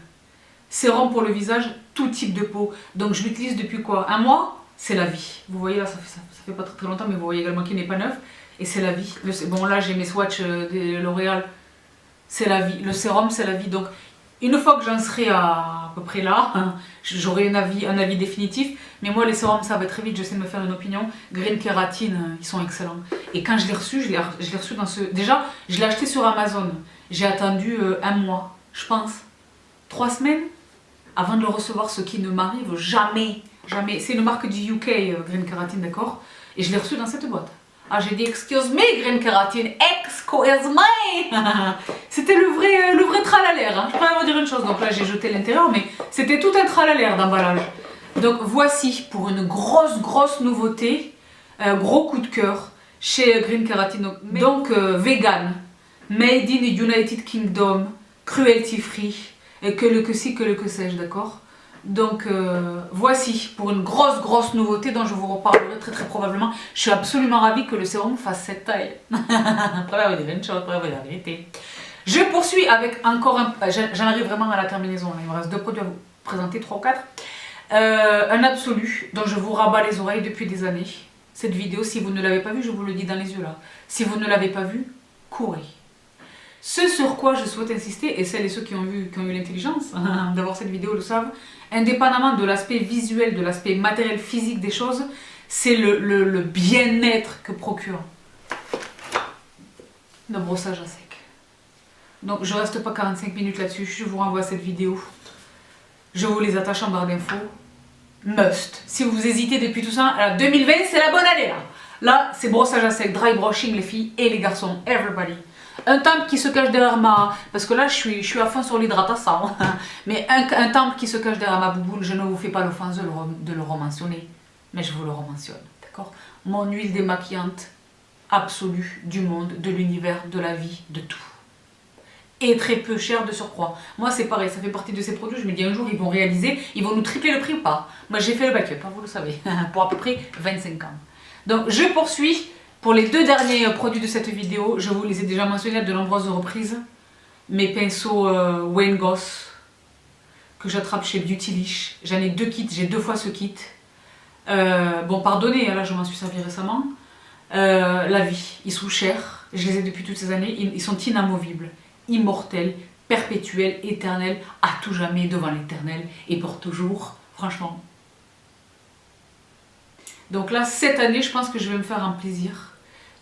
Sérum pour le visage, tout type de peau. Donc je l'utilise depuis quoi? 1 mois? C'est la vie. Vous voyez là, ça fait pas très longtemps, mais vous voyez également qu'il n'est pas neuf. Et c'est la vie. Bon là j'ai mes swatchs de L'Oréal. C'est la vie. Le sérum c'est la vie. Donc une fois que j'en serai à peu près là, hein, j'aurai un avis définitif. Mais moi, les sérums, ça va très vite, j'essaie de me faire une opinion. Green Keratin, ils sont excellents. Et quand je l'ai reçu, je l'ai reçu dans ce... Déjà, je l'ai acheté sur Amazon. J'ai attendu 1 mois, je pense. 3 semaines. avant de le recevoir, ce qui ne m'arrive jamais, jamais. C'est une marque du UK, Green Keratin, d'accord? Et je l'ai reçu dans cette boîte. Ah, j'ai dit excuse me, Green Keratin, excuse me. C'était le vrai tralalaire. Hein. Je pourrais vous dire une chose, donc là j'ai jeté l'intérieur, mais c'était tout un tralalaire d'emballage. Donc voici pour une grosse nouveauté, gros coup de cœur chez Green Keratin. Donc vegan, made in United Kingdom, cruelty free, et que le que si, que le que sais-je, d'accord? Donc voici pour une grosse nouveauté dont je vous reparlerai très probablement. Je suis absolument ravie que le sérum fasse cette taille. Après, vous dire une chose, après, vous dire la vérité. Je poursuis avec encore un... J'en arrive vraiment à la terminaison, là. Il me reste 2 produits à vous présenter, 3 ou 4. Un absolu dont je vous rabats les oreilles depuis des années. Cette vidéo, si vous ne l'avez pas vue, je vous le dis dans les yeux là. Si vous ne l'avez pas vue, courez. Ce sur quoi je souhaite insister, et celles et ceux qui ont eu l'intelligence d'avoir cette vidéo le savent, indépendamment de l'aspect visuel, de l'aspect matériel physique des choses, c'est le bien-être que procure le brossage à sec. Donc je reste pas 45 minutes là-dessus, je vous renvoie à cette vidéo. Je vous les attache en barre d'infos. Must. Si vous hésitez depuis tout ça, alors 2020 c'est la bonne année là. Là c'est brossage à sec, dry brushing les filles et les garçons, everybody. Un temple qui se cache derrière ma... Parce que là je suis à fond sur l'hydratation. Mais un temple qui se cache derrière ma bouboune, je ne vous fais pas l'offense de le rementionner. Mais je vous le rementionne, d'accord? Mon huile démaquillante absolue du monde, de l'univers, de la vie, de tout. Et très peu cher de surcroît. Moi c'est pareil, ça fait partie de ces produits, je me dis un jour ils vont réaliser, ils vont nous tripler le prix ou pas. Moi j'ai fait le backup, hein, vous le savez, pour à peu près 25 ans. Donc je poursuis pour les 2 derniers produits de cette vidéo, je vous les ai déjà mentionnés à de nombreuses reprises. Mes pinceaux Wayne Goss que j'attrape chez Beautylish, j'en ai 2 kits, j'ai 2 fois ce kit. Bon pardonnez, là je m'en suis servi récemment. La vie, ils sont chers, je les ai depuis toutes ces années, ils sont inamovibles. Immortel, perpétuel, éternel, à tout jamais devant l'éternel et pour toujours, franchement. Donc là, cette année, je pense que je vais me faire un plaisir.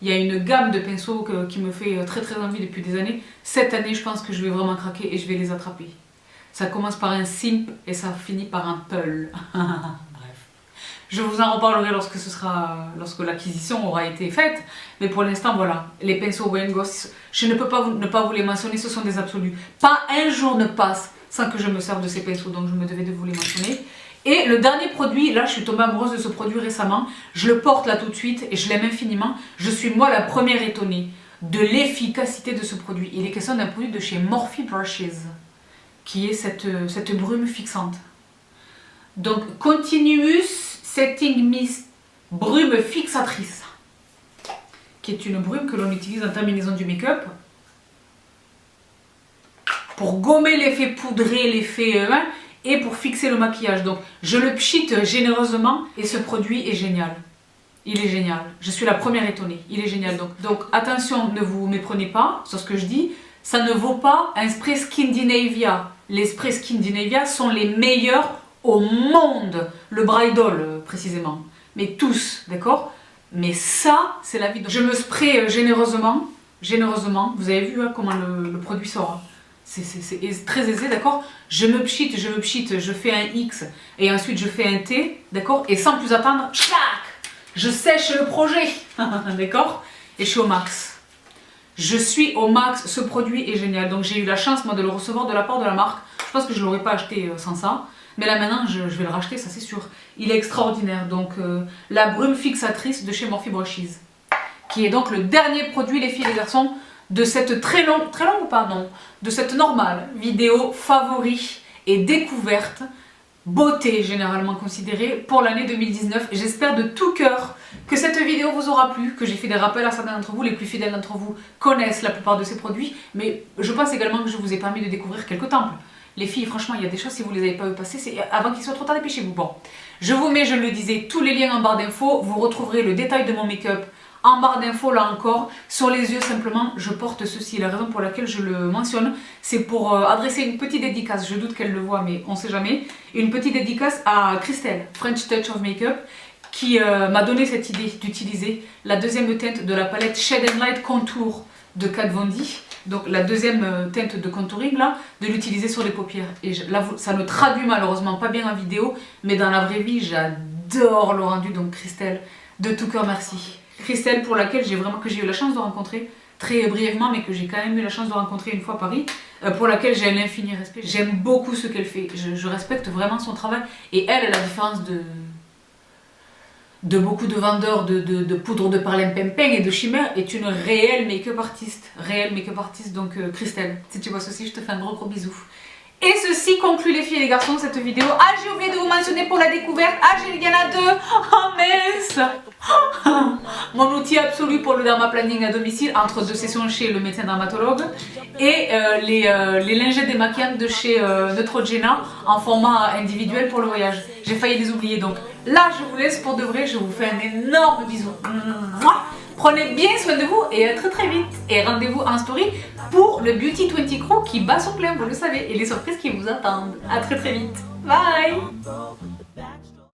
Il y a une gamme de pinceaux qui me fait très envie depuis des années. Cette année, je pense que je vais vraiment craquer et je vais les attraper. Ça commence par un simp et ça finit par un pearl. Je vous en reparlerai lorsque l'acquisition aura été faite. Mais pour l'instant, voilà, les pinceaux Wayne Goss, je ne peux pas ne pas vous les mentionner, ce sont des absolus. Pas un jour ne passe sans que je me serve de ces pinceaux, donc je me devais de vous les mentionner. Et le dernier produit, là je suis tombée amoureuse de ce produit récemment, je le porte là tout de suite et je l'aime infiniment. Je suis moi la première étonnée de l'efficacité de ce produit. Il est question d'un produit de chez Morphe Brushes, qui est cette brume fixante. Donc Continuous Setting Mist, brume fixatrice, qui est une brume que l'on utilise en terminaison du make-up pour gommer l'effet poudré, l'effet et pour fixer le maquillage. Donc je le pchite généreusement et ce produit est génial. Il est génial. Je suis la première étonnée. Il est génial. Donc attention, ne vous méprenez pas sur ce que je dis. Ça ne vaut pas un spray Skindinavia. Les sprays Skindinavia sont les meilleurs au monde, le bridal précisément, mais tous, d'accord? Mais ça, c'est la vie. Donc, je me spray généreusement, vous avez vu hein, comment le produit sort. C'est très aisé, d'accord? Je me pchite, je fais un X et ensuite je fais un T, d'accord? Et sans plus attendre, tchac, je sèche le projet, d'accord? Et je suis au max. Je suis au max, ce produit est génial. Donc j'ai eu la chance moi de le recevoir de la part de la marque. Je pense que je ne l'aurais pas acheté sans ça. Mais là maintenant je vais le racheter, ça c'est sûr. Il est extraordinaire. Donc la brume fixatrice de chez Morphe Brushes. Qui est donc le dernier produit les filles et les garçons de cette très longue ou pas non, de cette normale vidéo favori et découverte. Beauté généralement considérée pour l'année 2019. J'espère de tout cœur que cette vidéo vous aura plu, que j'ai fait des rappels à certains d'entre vous. Les plus fidèles d'entre vous connaissent la plupart de ces produits, mais je pense également que je vous ai permis de découvrir quelques temples. Les filles, franchement, il y a des choses, si vous ne les avez pas vu passer, c'est avant qu'il soit trop tard, dépêchez-vous. Bon, je vous mets, je le disais, tous les liens en barre d'infos. Vous retrouverez le détail de mon make-up en barre d'infos, là encore. Sur les yeux, simplement, je porte ceci. La raison pour laquelle je le mentionne, c'est pour adresser une petite dédicace. Je doute qu'elle le voit, mais on ne sait jamais. Une petite dédicace à Christelle, French Touch of Makeup, qui m'a donné cette idée d'utiliser la deuxième teinte de la palette Shade and Light Contour de Kat Von D. donc la deuxième teinte de contouring là, de l'utiliser sur les paupières. Et là, ça ne traduit malheureusement pas bien en vidéo, mais dans la vraie vie, j'adore le rendu, donc Christelle, de tout cœur merci. Christelle pour laquelle j'ai eu la chance de rencontrer, très brièvement, mais que j'ai quand même eu la chance de rencontrer une fois à Paris, pour laquelle j'ai un infini respect. J'aime beaucoup ce qu'elle fait, je respecte vraiment son travail, et elle, à la différence de beaucoup de vendeurs de poudre de perlimpinpin et de chimère, est une réelle make-up artiste. Donc Christelle, si tu vois ceci, je te fais un gros bisou. Et ceci conclut les filles et les garçons de cette vidéo. Ah, j'ai oublié de vous mentionner pour la découverte. Ah, il y en a 2. Oh mince. Mon outil absolu pour le dermaplanning à domicile, entre 2 sessions chez le médecin dermatologue, et les lingettes démaquillantes de chez Neutrogena en format individuel pour le voyage. J'ai failli les oublier, donc là je vous laisse pour de vrai, je vous fais un énorme bisou. Prenez bien soin de vous et à très vite. Et rendez-vous en story pour le Beauty 20 Crew qui bat son plein, vous le savez, et les surprises qui vous attendent. À très vite. Bye.